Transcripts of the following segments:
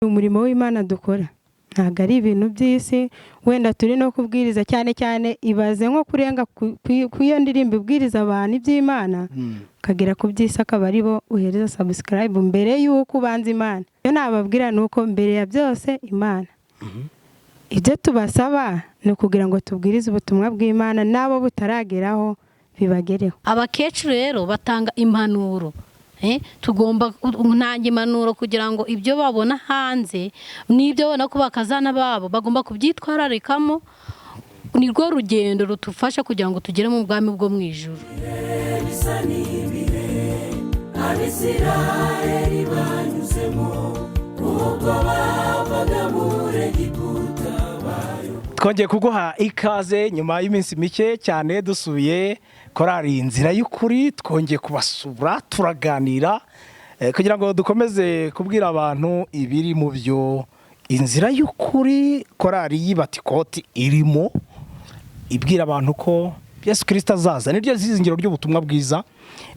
umurimo w'Imana dukora ntabwo ari ibintu by'isi wenda turi no kubwiriza cyane cyane ibaze nko kurenga ku iyo ndirimbo ibwiriza abantu iby'Imana ukagera ku by'isi akaba ari bo uhereza subscribe mbere y'uko ubanza Imana. Iyo nababwira ni uko mbere ya byose Imana, ibyo tubasaba ni ukugira ngo tubwirize ubutumwa bw'Imana nabo butarageraho bibagereho. Abakecuru rero batanga impanuro, tugomba ntanga impanuro kugira ngo ibyo babona hanze n'ibyo babona ko bakazana babo bagomba kubyitwararikamo. Ni rwo rugendo rutufasha kugira ngo tugere mu bwami bwo mu ijuru. Abisirayeli banyuzemo ubwo bavaga muri Egiputa. Twongeye kuguha ikaze nyuma y'iminsi mike cyane dusuye korali Inzira y'Ukuri, twongeye kubasura turaganira kugira ngo dukomeze kubwira abantu ibiri mu byo Inzira y'Ukuri korali y'Ibatikoti irimo ibwira abantu ko Yesu Kristo azaza. Niryo zizingiro ry'ubutumwa bwiza,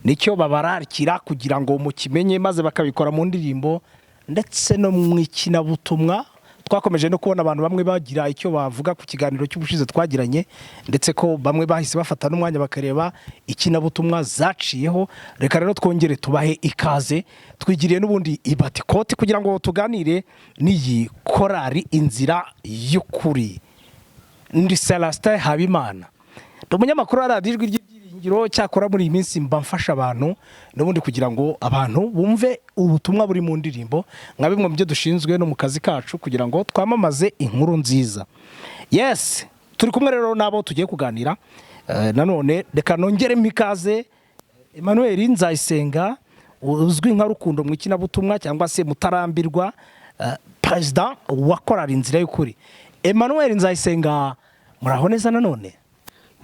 nicyo babararikira kugira ngo mukimenye maze bakabikora mu ndirimbo ndetse no mu ikinabutumwa. Twakomeje no kubona abantu bamwe bagira icyo bavuga ku kiganiro cy'ubushize twagiranye, ndetse ko bamwe bahise bafata n'umwanya bakareba ikinabutumwa zaciyeho. Reka rero twongere tubahe ikaze, twigiriye n'ubundi Ibatikoti kugira ngo tuganire n'iyi korali Inzira y'Ukuri. Ndi Celestin Habimana, umunyamakuru wa radiyo Ijwi ry'Ibyiringiro. Cyakora muri iyi minsi mba mfasha abantu n'ubundi kugira ngo abantu bumve ubutumwa buri mu ndirimbo nka bimwe mu byo dushinzwe no mu kazi kacu kugira ngo twamamaze inkuru nziza. Yes, turi kumwe rero nabo tugiye kuganira. Nanone reka nongeremo ikaze Emmanuel Nzayisenga, uzwi nka Rukundo mu ikinabutumwa cyangwa se Mutarambirwa, president wa korali Inzira y'Ukuri. Emmanuel Nzayisenga, muraho neza? Nanone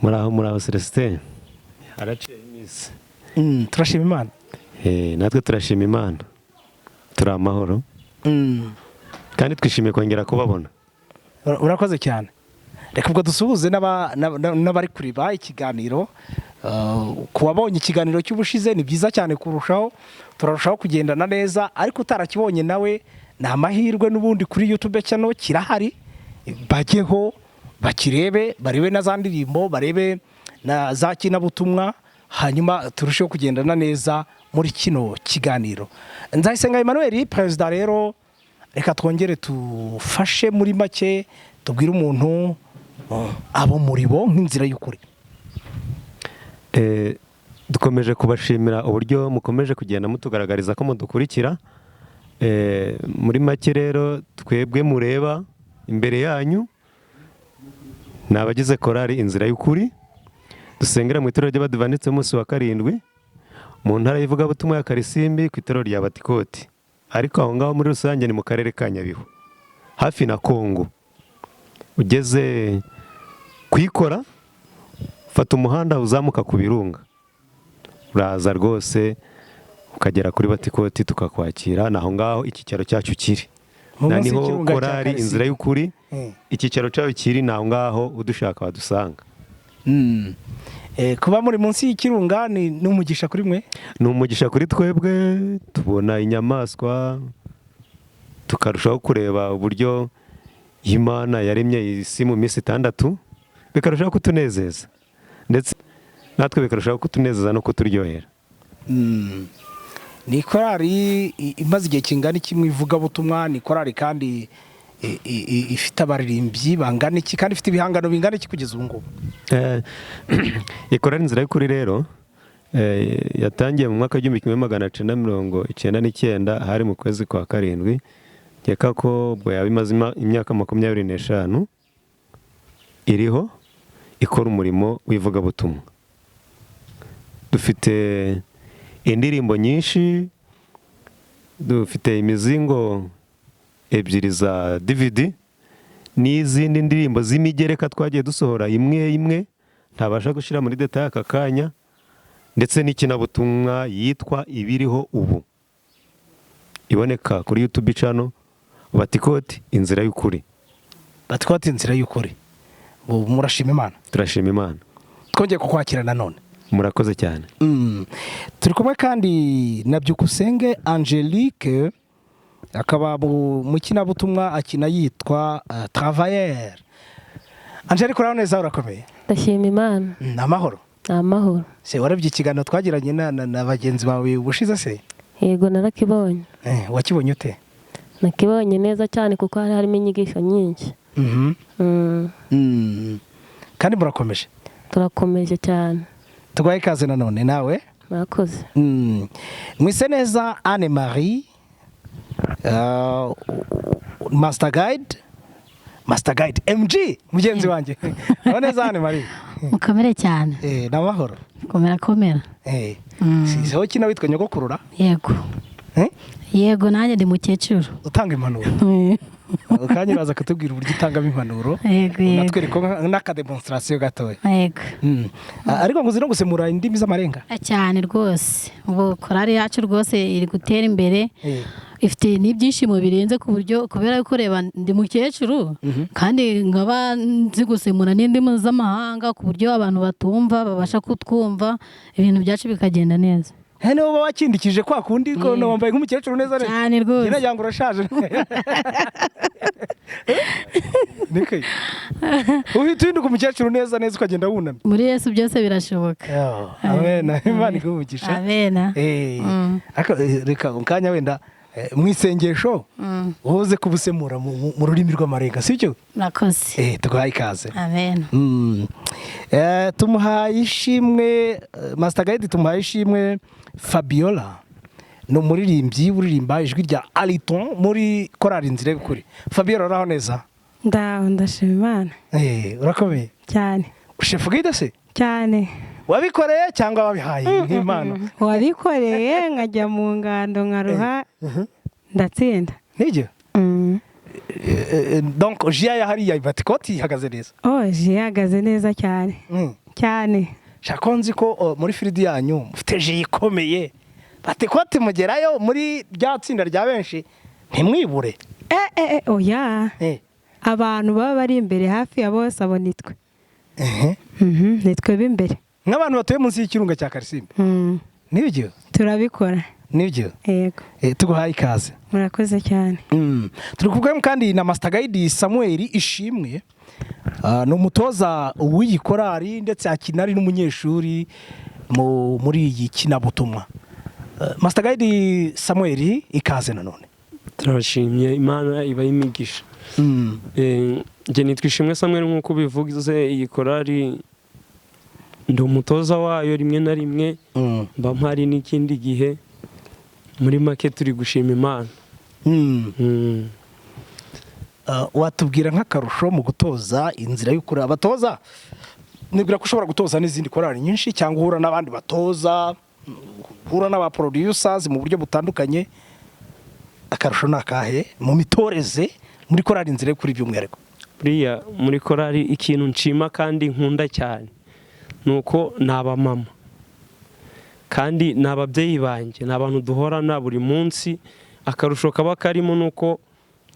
muraho Celestin. Haraciye iminsi. Turashima Imana. Natwe turashima Imana, turi amahoro kandi twishimiye kongera kubabona. Urakoze cyane. Reka ubwo dusuhuze n'abari kureba ikiganiro. Kuwabonye ikiganiro cy'ubushize ni byiza cyane kurushaho, turarushaho kugendana neza. Ariko utarakibonye nawe ni amahirwe n'ubundi kuri YouTube channel kirahari, bajyeho bakirebe, barebe na za ndirimbo, barebe na za kinabutumwa, hanyuma turusheho kugendana neza muri kino kiganiro. Nzayisenga Emmanuel, president rero, reka twongere tufashe muri make tubwire umuntu abo muri bo nk'Inzira y'Ukuri. Dukomeje kubashimira uburyo mukomeje kugenda mutugaragariza ko mudukurikira. Muri make rero twebwe mureba imbere yanyu ni abagize korali Inzira y'Ukuri, dusengera mu itorero ry'Abadivantisite umunsi wa karindwi mu ntara y'ivugabutumwa ya Karisimbi ku itorero rya Batikoti. Ariko aho ngaho muri rusange ni mu karere ka Nyabihu hafi na Kongo. Ugeze kwikora fata umuhanda uzamuka ku Birunga, uraza rwose ukagera kuri Batikoti tukakwakira. Naho ngaho icyicaro cyacu kiri, niho korali Inzira y'Ukuri icyicaro cyayo kiri. Naho ngaho udushaka wadusanga. Kuba muri munsi y'ikirunga ni umugisha kuri mwe? Ni umugisha kuri twebwe, tubona inyamaswa tukarushaho kureba uburyo Imana yaremye isi mu minsi 6, bikarushaho kutunezeza ndetse natwe bikarushaho kutunezeza no kuturyohera. Ni korali imaze igihe kingana iki mu ivugabutumwa? Ni korali kandi ifite abaririmbyi bangana iki kandi ifite ibihangano bingana iki kugeza ubu ngubu? Korali Inzira y'Ukuri rero yatangiye mu mwaka w'1999, hari mu kwezi kwa karindwi. Nkeka ko ubwo yaba imaze imyaka 25 iriho ikora umurimo w'ivugabutumwa. Dufite indirimbo nyinshi, dufite imizingo 2 za DVD n'izindi ndirimbo z'imigereka twagiye dusohora imwe ntabasha gushira muri detail aka kanya, ndetse n'ikinabutumwa yitwa Ibiriho Ubu, iboneka kuri YouTube channel Batikoti Inzira y'Ukuri. Batikoti Inzira y'Ukuri. Murashima Imana? Turashima Imana. Twongeye kukwakira nanone. Murakoze cyane. Turi kumwe kandi na Byukusenge Angelique, akaba mu kinabutumwa akina yitwa Travailleur. Angelique uraho neza urakomeye? Ndashima Imana. Amahoro. Amahoro. Se warabye ikiganiro twagiranye na bagenzi bawe ubushize se? Yego narakibonye. Wakibonye ute? Nakibonye neza cyane kuko hari harimo inyigisho nyinshi. Kandi murakomeje? Turakomeje cyane. Tugwaye ikaze nanone nawe? Murakoze. Mwise neza Anne Marie Master Guide MG mugenzi wanjye. Neza Anne Marie. mukomere cyane. Namahoro. Komera. Siho kina witwa nyogokurura? Yego. Yego nanjye ndi mukecuru. Utanga impanuro. Ukanye baza kutubwira uburyo utangamo impanuro. Yego. Natwereka n'aka demonstration gatoya. Yego. Ariko ngo zino gusemura indimi z'amarenga. Cyane rwose. Ubu korari yacu rwose iri gutera imbere. Ifite n'ibyishimo birenze ku buryo kubera yuko reba ndi mukecuru kandi nkaba nzi gusemura n'indimi z'amahanga ku buryo abantu batumva babasha kutwumva ibintu byacu bikagenda neza. Hene uba wakindikije kwa kundi ko wambaye nk'umukecuru neza neza. Cyane rwose. Nyina yangu urashaje. Nike. Uhita uhinduka umukecuru neza neza ukagenda wunamye. Muri Yesu byose birashoboka. Amen. Imana igumisha. Amen. Reka unkanya wenda mwisengesho uze kubusemura mu rurimi rw'amarenga sicyo? Nakoze. Tugaye ikaze. Amen. Tumuhaye ishimwe Master Guide, tumuhaye ishimwe Fabiola no muririmbyi uririmba ijwi rya Aliton muri korali Inzira y'Ukuri. Fabiola uraho neza? Ndaho ndashima Imana. Urakomeye Cyane. Chef Guide se? Cyane. Wabikoreye cyangwa wabihaye nk'impano? Wabikoreye nkajya mu ngando nkaruha ndatsinda. Nijyo? Donc Jia yahari ya Batikoti ihagaze neza. Jia ihagaze neza cyane. Cyane. Shakonzi ko muri firidi yanyu mufite Jia ikomeye. Batikoti mugerayo muri rya tsinda rya benshi ntimwibure. Oya. Abantu baba bari imbere hafi ya bose abo nitwe. Nitwe b'imbere. Nk'abantu batuye munsi y'ikirunga cya Karisimbi. Nibyo? Turabikora. Nibyo? Yego. Tuguhaye ikaze. Murakoze cyane. Turi kuvuga kandi na Master Guide Samuel Ishimwe. No mutoza w'iyi korali ndetse akina ari n'umunyeshuri muri iyi kinabutumwa. Master Guide Samuel ikaze nanone. Turashimye Imana iba imigisha. Je nitwa Ishimwe Samuel nk'uko bivuze iyi korali ndi umutoza wayo rimwe na rimwe mba mpari n'ikindi gihe muri make turi gushima Imana. Watubwira nk'akarusho mu gutoza Inzira y'Ukuri? Abatoza nibwira ko ushobora gutoza n'izindi korali nyinshi cyangwa uhura n'abandi batoza, uhura n'aba producers mu buryo butandukanye. Akarusho nakahe mu mitoreze muri korali Inzira y'Ukuri by'umwihariko? Buriya muri korali ikintu nshima kandi nkunda cyane nuko naba mama kandi n'ababyeyi banjye n'abantu duhorana buri munsi. Akarusho kaba karimo nuko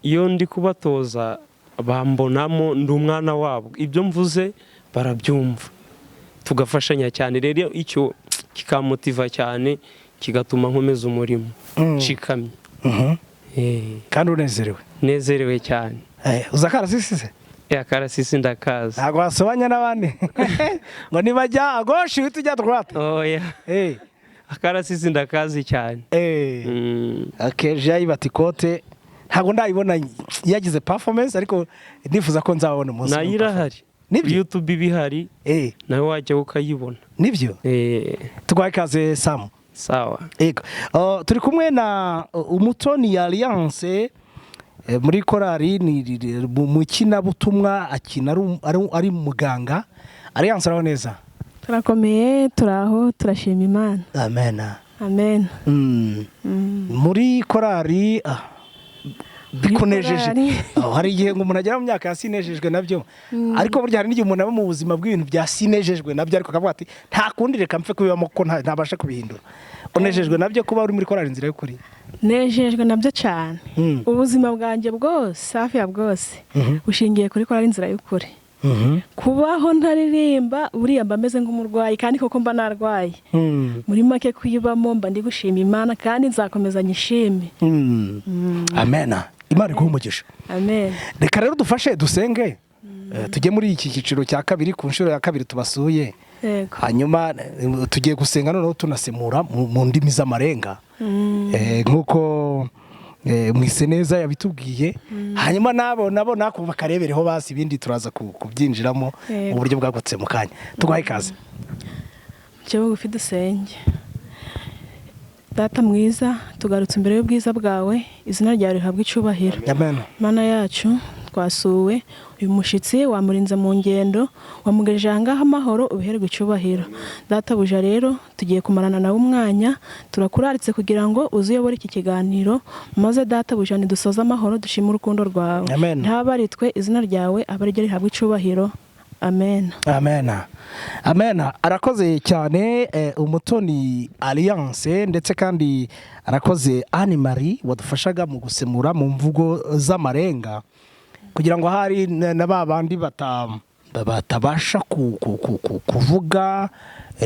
iyo ndi kubatoza bambonamo ndi umwana wabo, ibyo mvuze barabyumva tugafashanya cyane. Rero icyo kikamotiva cyane kigatuma nkomeza umurimo nshikamye. Kandi unezerewe? Nezerewe cyane. Uzakarasisi se? Akarasisi ndakaza. Ntabwo wasobanya n'abandi ngo nibajya agoshi uhita ujya droite? Oya. Akarasisi ndakazi cyane. Akeje Batikoti ntabwo ndayibona yagize performance ariko ndifuza ko nzabona umunsi. Nayirahari. YouTube bihari. Nawe wajya ukayibona. Nibyo? Tugwaye ikaze Sam. Sawa. Turi kumwe na Umutoni Alliance muri korali mu kinabutumwa akina ari muganga. Alliance araho neza? Turakomeye, turaho, turashima Imana. Amen. Amen. Muri korali bikunejeje. Hari igihe ngo umuntu agera mu myaka yasinejejwe nabyo, ariko burya hari n'igihe umuntu aba mu buzima bw'ibintu byasinejejwe nabyo ariko akavuga ati nta kundi reka mpfe kubibamo ko ntabasha kubihindura. Unejejwe nabyo kuba uri muri korali Inzira y'Ukuri? Nejejwe nabyo cyane. Ubuzima bwanjye bwose hafi ya bwose bushingiye kuri korali Inzira y'Ukuri. kubaho ntaririmba buriya mba meze nk'umurwayi kandi koko mba narwaye. Muri make kuyibamo mba ndi gushima Imana kandi nzakomeza nyishime. Amen. Imana iguhe umugisha. Amen. Reka rero dufashe dusenge tujye muri iki cyiciro cya kabiri ku nshuro ya kabiri tubasuye. Yego. Hanyuma tugiye gusenga noneho tunasemura mu ndimi z'amarenga. Nk'uko mwise neza yabitubwiye. Hanyuma nabo nako bakarebereho basi ibindi turaza kubyinjiramo mu buryo bwagutse mu kanya. Tugahe ikaze. Cyo bugufi dusenge. Data mwiza, tugarutse imbere y'ubwiza bwawe, izina ryawe rihabwe icyubahiro. Amen. Mana yacu, twasuwe uyu mushitsi wamurinze mu ngendo, wamugejeje ahangaha amahoro, ubiherwe icyubahiro. Data buja rero tugiye kumarana nawe umwanya, turakuraritse kugira ngo uzuyobore iki kiganiro, maze data buja nidusoza amahoro dushima urukundo rwawe. Amen. Ntabaritwe izina ryawe abarijye rihabwe icyubahiro. Amen. Amen. Amen. Arakoze cyane Umutoni Alliance ndetse kandi arakoze Anne Marie wadufashaga mu gusemura mu mvugo z'amarenga kugira ngo hari n'ababandi batabasha kuvuga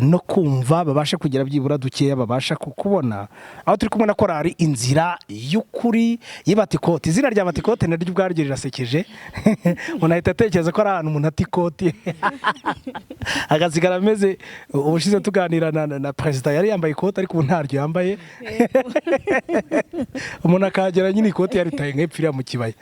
no kumva babashe kugira byibura dukeya babasha kubona. Aho turi kumwe na korari inzira y'ukuri y'Abatikoti. Izina rya Abatikoti naryo ubwaryo rirasekeje. Unahita atekereza ko ari ahantu umuntu atikoti agasigara ameze. Ubushize tuganira na perezida yari yambaye ikoti ariko ubu ntaryo yambaye. Umuntu akagera nyine ikoti yaritaye nk'epfiriya mu kibaya.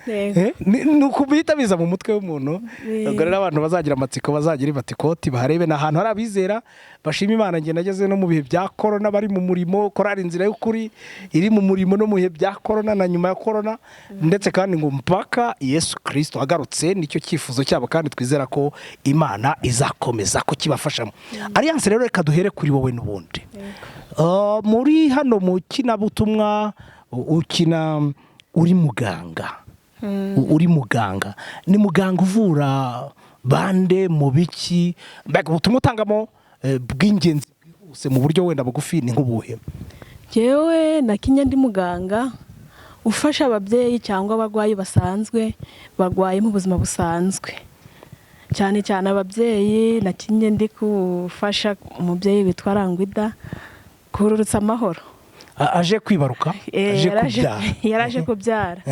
Ni ukubita biza mu mutwe w'umuntu. Ubwo rero abantu bazagira amatsiko bazagira Abatikoti baharebe n'ahantu hari abizera bashima Imana. Nge nageze no mu bihe bya corona bari mu murimo, korari inzira y'ukuri iri mu murimo no mu bihe bya corona na nyuma ya corona, ndetse kandi ngo mpaka Yesu Kristo agarutse nicyo cyifuzo cyabo kandi twizera ko Imana izakomeza ko kibafashamo. Alliance rero reka duhere kuri wowe n'ubundi. Muri hano mu kinabutumwa ukina uri muganga. Uri muganga. Ni muganga uvura bande mu biki? Mbega ubutumwa utangamo bw'ingenzi bwihuse mu buryo wenda bugufi ni nk'ubuhe? Jewe nakinya ndi muganga ufasha ababyeyi cyangwa abarwayi basanzwe barwaye mu buzima busanzwe, cyane cyane ababyeyi. Nakinye ndi gufasha umubyeyi witwa Rangwida kururutsa amahoro. Aje kwibaruka? Yaraje kubyara.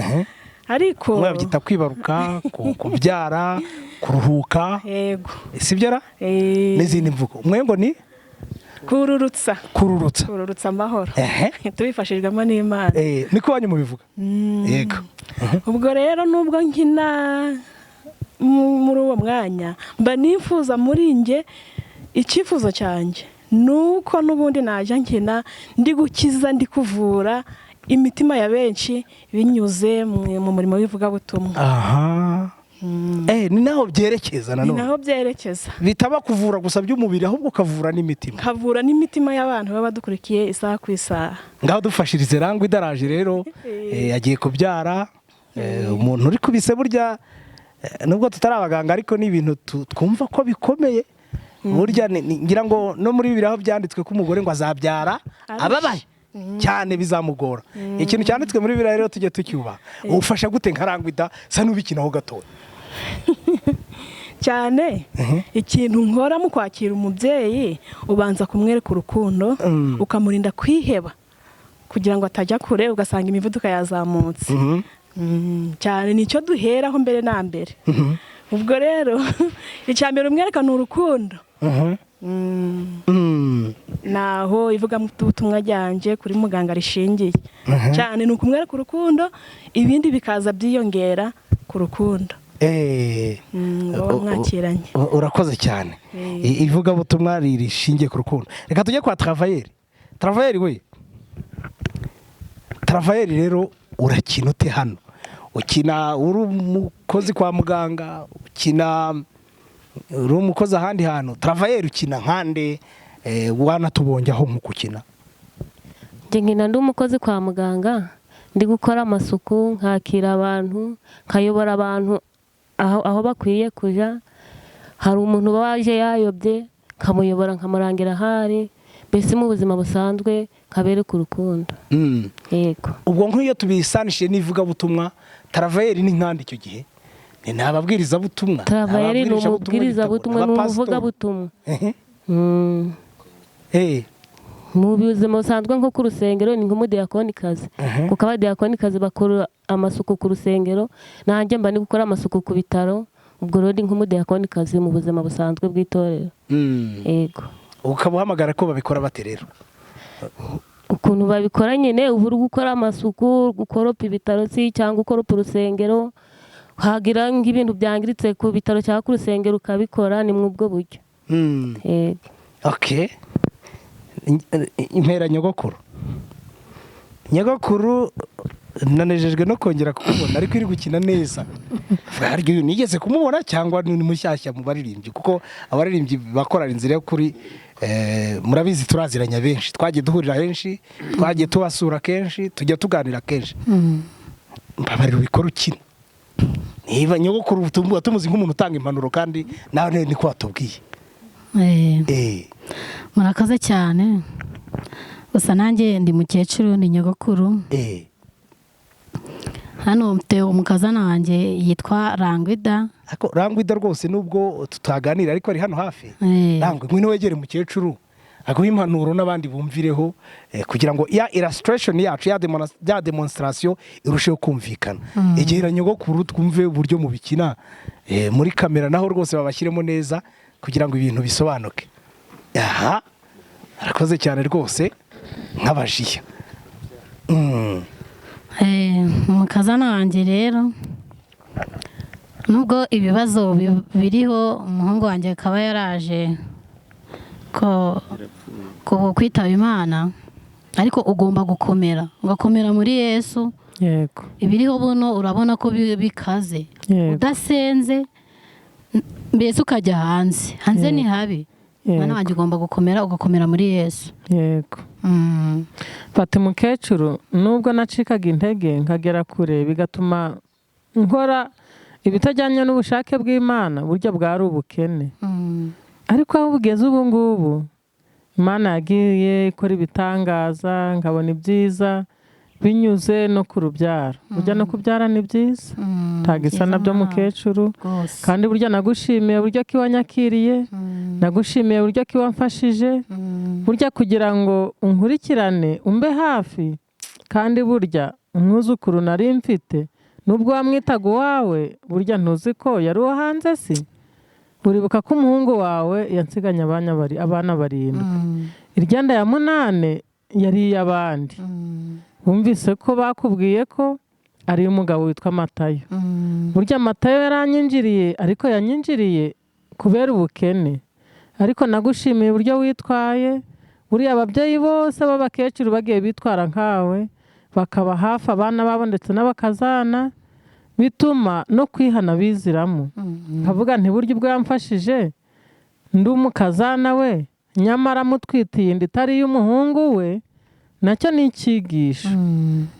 Ariko mwabyita kwibaruka, kubyara, kuruhuka. Yego. Sibyo ra? N'izindi mvugo. Umwe ngo ni kururutsa amahoro. Tubifashijwemo n'Imana. Niko wanyu mubivuga? Yego. Ubwo rero nubwo nkina muri uwo mwanya mba nifuza muri nge, icyifuzo cyanjye nuko n'ubundi najya nkina ndi gukiza, ndi kuvura imitima ya benshi binyuze mu murimo w'ivugabutumwa. Ni naho byerekeza nanone. Ni naho byerekeza. Bitaba kuvura gusa by'umubiri ahubwo ukavura n'imitima. Kavura n'imitima y'abantu baba badukurikiye isaha ku isaha. Ngaho dufashirize Rangwida araje rero yagiye kubyara. Umuntu uri kubise burya nubwo tutari abaganga ariko ni ibintu twumva ko bikomeye. Burya ngira ngo no muri Bibiliya aho byanditswe ko umugore ngo azabyara ababaye cyane bizamugora. Ikintu cyanditswe muri Bibiliya rero tujye tucyuba. Ufasha gute nka Rangwida sa n'ubikinaho gato? Cyane ikintu nkora mu kwakira umubyeyi ubanza kumwereka urukundo, ukamurinda kwiheba kugira ngo atajya kure ugasanga imivuduko yazamutse. Cyane nicyo duheraho mbere na mbere. Ubwo rero icyambere umwereka ni urukundo. Naho ivuga mu butumwa ryanje kuri muganga rishingiye cyane ni ukumwereka urukundo, ibindi bikaza byiyongera ku rukundo. Mwakiranye. Urakoze cyane. Ivuga butumwa rishingiye ku rukundo. Reka tujye kwa Travayeri. Travayeri we, Travayeri rero urakina ute hano? Ukina uri umukozi kwa muganga, ukina uri umukozi ahandi hantu. Travayeri ukina nkande wanatubonjaho mu kukina? Nje nkina ndi umukozi kwa muganga, ndi gukora amasuku, nkakira abantu, nkayobora abantu aho bakwiye kuja. Hari umuntu waje yayobye nkamuyobora nkamurangira hari, mbese mu buzima busanzwe nkabereka urukundo. Yego. Ubwo nk'iyo tubisanishije n'ivuga butumwa, Travayeri ni nkande icyo gihe? ni ababwirizabutumwa. Travayeri ni umubwirizabutumwa n'umuvugabutumwa. Mu buzima busanzwe nko ku rusengero ni nk'umudiyakonikazi, kuko abadiyakonikazi bakora amasuku ku rusengero, nanjye mba ndi gukora amasuku ku bitaro, ubwo rero ni nk'umudiyakonikazi mu buzima busanzwe bw'itorero. Yego. Ukaba uhamagara ko babikora bate rero? Ukuntu babikora nyine, ubu uri gukora amasuku, gukoropa ibitaro si cyangwa ukoropa urusengero, hagira nk'ibintu byangiritse ku bitaro cyangwa ku rusengero ukabikora, ni mu bwo buryo. Yego. Okay. Impera nyogokuru nanejejwe no kongera kumubona, ariko iri gukina neza. Haryo nigeze kumubona cyangwa ni mushyashya mu baririmbyi? Kuko abaririmbyi bakora inzira yo kuri murabizi turaziranya benshi, twagiye duhurira henshi, twagiye tubasura kenshi, tujya tuganira kenshi. Mbabarira ubikora ukina. Niba nyogokuru tumuzi nk'umuntu utanga impanuro, kandi nawe ni ko watubwiye. Murakoze cyane. Gusa nanjye ndi mukecuru, ndi nyogokuru. Hano mfite umukazana wanjye yitwa Rangwida. Rangwida rwose nubwo tutaganira ariko ari hano hafi. Rangwe ngwino wegere mukecuru aguha impanuro n'abandi bumvireho, kugira ngo ya illustration yacu ya demonstration irusheho kumvikana. Egera nyogokuru twumve uburyo mubikina muri kamera, naho rwose babashyiremo neza kugira ngo ibintu bisobanuke. Aha, arakoze cyane rwose nk'abajiya. Umukazana wanjye rero, nubwo ibibazo biriho, umuhungu wanjye akaba yaraje kwitaba Imana, ariko ugomba gukomera, ugakomera muri Yesu. Yego. Ibiriho buno urabona ko bikaze, udasenze mbese ukajya hanze ni habi. Mwana wanjye ugomba gukomera, ugakomera muri Yesu. Yego. Fata mukecuru, nubwo nacikaga intege nkagera kure, bigatuma nkora ibitajyanye n'ubushake bw'Imana, burya bwari ubukene. Ariko aho bugeze ubu ngubu, Imana yagiye ikora ibitangaza, nkabona ibyiza binyuze no ku rubyaro. Burya no kubyara ni byiza, tagisa nabyo mukecuru. Kandi burya nagushimiye buryo ki wanyakiriye, nagushimiye buryo ki wamfashije, burya kugira ngo unkurikirane umbe hafi. Kandi burya umwuzukuru nari mfite, nubwo wamwitaga uwawe, burya ntuzi ko yari uwo hanze si. Uribuka ko umuhungu wawe yansiganye abana 7. Iryanda ya 8 yari iy'abandi. Wumvise ko bakubwiye ko ari umugabo witwa Matayo. Burya Matayo yaranyinjiriye, ariko yanyinjiriye kubera ubukene. Ariko nagushimiye uburyo witwaye, buriya ababyeyi bose b'abakecuru bagiye bitwara nkawe, bakaba hafi abana babo ndetse n'abakazana, bituma no kwihana biziramo. Nkavuga nti burya ubwo yamfashije ndi umukazana we, nyamara mutwitiye inda itari y'umuhungu we, nacyo ni icyigisho.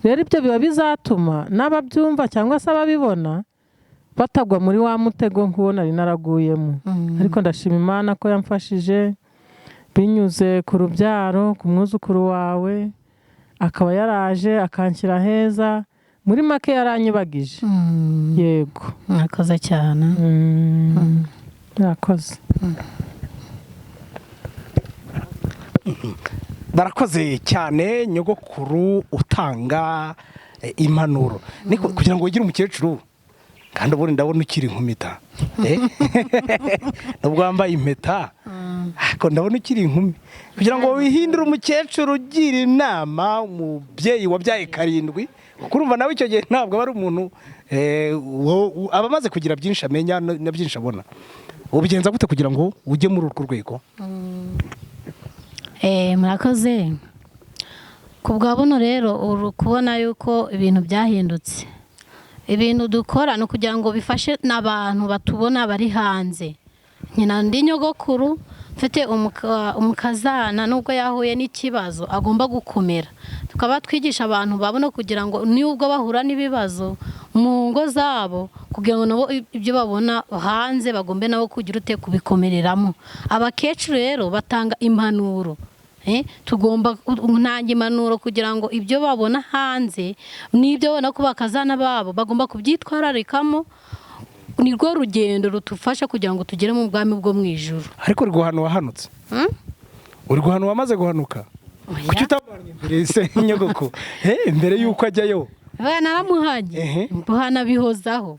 Rero ibyo biba bizatuma n'ababyumva cyangwa se ababibona batagwa muri wa mutego nk'uwo nari naraguyemo. Ariko ndashima Imana ko yamfashije binyuze ku rubyaro, ku mwuzukuru wawe, akaba yaraje akanshyira heza. Muri make yaranyibagije. Yego. Murakoze cyane. Murakoze. Barakoze cyane nyogokuru utanga impanuro. Niko kugira ngo ugire umukecuru, kandi ubundi ndabona ukiri inkumi. Nubwo wambaye impeta, ariko ndabona ukiri inkumi. Kugira ngo wihindure umukecuru, ugira inama umubyeyi wabyaye 7. Kurumva nawe icyo gihe ntabwo ari umuntu abamaze kugira byinshi amenya na byinshi abona. Ubigenza gute kugira ngo ujye muri urwo rwego? Murakoze. Ku bwa buno rero uri kubona yuko ibintu byahindutse. Ibintu dukora no kugira ngo bifashe n'abantu batubona bari hanze. Nyina ndi nyogokuru, mfite umukazana, nubwo yahuye n'ikibazo agomba gukomera. Tukaba twigisha abantu babona kugira ngo nubwo bahura n'ibibazo mu ngo zabo, kugira ngo nabo ibyo babona hanze bagombe nabo kugira ute kubikomereramo. Abakecuru rero batanga impanuro. Tugomba ntanga impanuro kugira ngo ibyo babona hanze n'ibyo babona ko bakazana babo bagomba kubyitwararikamo, ni rwo rugendo rutufasha kugira ngo tugere mu bwami bwo mu ijuru. ariko uri guhana wahanutse uri guhana wamaze guhanuka kuki utamubanye imbere se nyogoko mbere y'uko ajyayo naramuhanye guhana bihozaho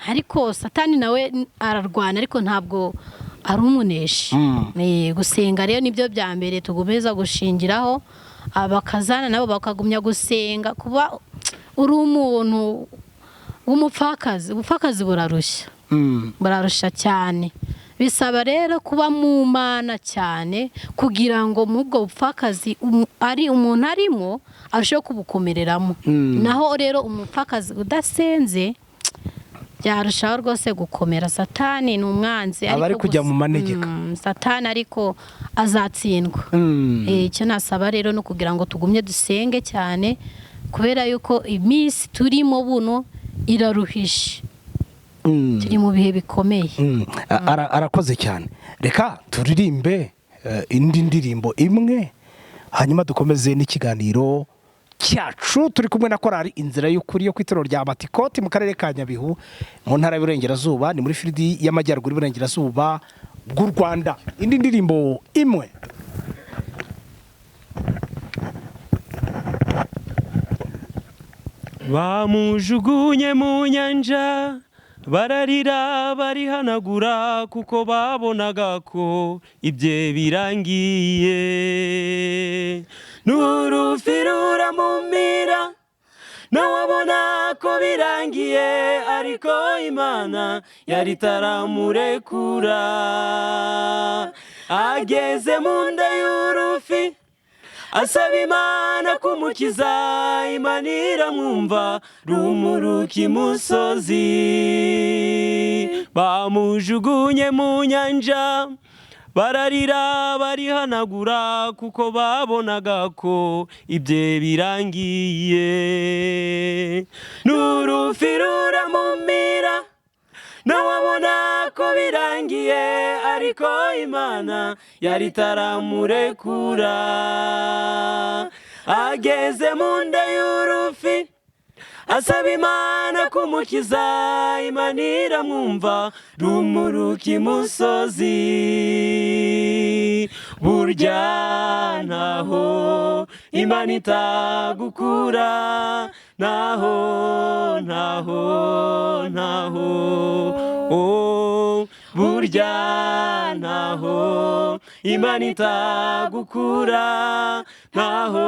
ariko satani nawe ararwana ariko ntabwo ari umuneshi. Gusenga rero nibyo bya mbere tugomeza gushingiraho, abakazana nabo bakagumya gusenga. Kuba uri umuntu w'umupfakazi, ubupfakazi burarusha cyane. Bisaba rero kuba mu Mana cyane kugira ngo mu bwo bupfakazi ari umuntu arimo arusheho kubukomereramo. Naho rero umupfakazi udasenze byarushaho rwose gukomera. Satani ni umwanzi aba ari kujya mu manegeka. Satani ariko azatsindwa. Icyo nasaba rero no kugira ngo tugumye dusenge cyane, kubera yuko iminsi turimo buno iraruhishe. Turi mu bihe bikomeye. Arakoze cyane. Reka turirimbe indi ndirimbo imwe hanyuma dukomeze n'ikiganiro cyacu. Turi kumwe na korali Inzira y'Ukuri yo ku itorero rya Batikoti mu karere ka Nyabihu mu ntara y'Iburengerazuba, ni muri firidi y'Amajyaruguru y'Iburengerazuba bw'u Rwanda. Indi ndirimbo imwe. Bamujugunye mu nyanja bararira barihanagura kuko babonaga ko ibye birangiye. N'urufi ruramumira nawabona ko birangiye, ariko Imana yari itaramurekura. Ageze mu nda y'urufi asaba Imana kumukiza, Imana iramwumva rumuruka imusozi. Bamujugunye mu nyanja bararira barihanagura kuko babonaga ko ibye birangiye. N'urufi ruramumira nawabona ko birangiye, ariko Imana yari itaramurekura. Ageze mu nda y'urufi asaba Imana kumukiza, Imana iramwumva rumuruka imusozi. Burya ntaho Imana itagukura, naho burya ntaho Imana itagukura, naho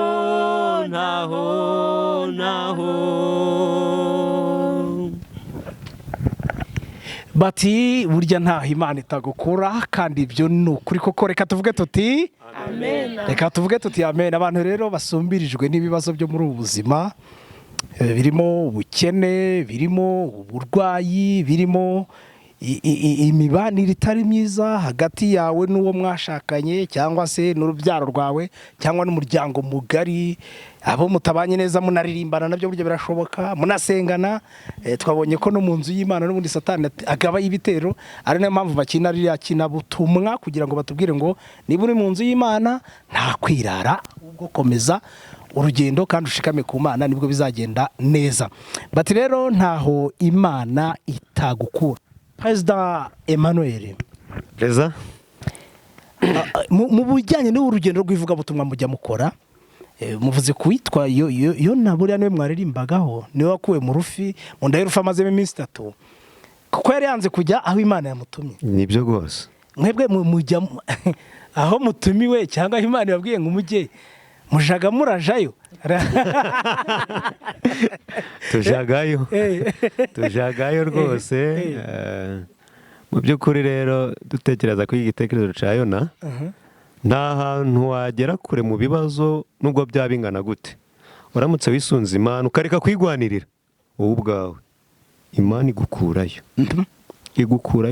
bati burya ntaho Imana itagukura, kandi ibyo ni ukuri koko. Reka tuvuge tuti amen. Reka tuvuge tuti amen. Abantu rero basumbirijwe n'ibibazo byo muri ubu buzima, birimo ubukene, birimo uburwayi, birimo imibanire itari myiza hagati yawe n'uwo mwashakanye, cyangwa se n'urubyaro rwawe, cyangwa n'umuryango mugari, abo mutabanye neza munaririmbana nabyo buryo birashoboka, munasengana. Twabonye ko no mu nzu y'Imana n'ubundi Satani agaba ibitero, ari nayo mpamvu bakina ririya kinabutumwa kugira ngo batubwire ngo niba uri mu nzu y'Imana nta kwirara, ubwo komeza urugendo kandi ushikame ku Mana, nibwo bizagenda neza. Bati rero ntaho Imana itagukura. Perezida Emmanuel Reza, mu bujyanye n'urugendo rw'ivugabutumwa mujya mukora, muvuze kuwitwa yo naburiya niwe mwarimbagaho, niwe wakuwe mu rufi, mu nda y'urufi amazemo iminsi 3, kuko yari yanze kujya aho Imana yamutumye. nibyo rwose. Mwebwe mujya aho mutumiwe cyangwa Imana yabwiye ngo umujye, mujaga murajayo? tujagayo rwose. Mu by'ukuri rero dutekereza ko igitekerezo cya Yona, nta hantu wagera kure mu bibazo nubwo byaba bingana gute, uramutse wisunze Imana ukareka kwigwanirira wowe ubwawe, Imana igukurayo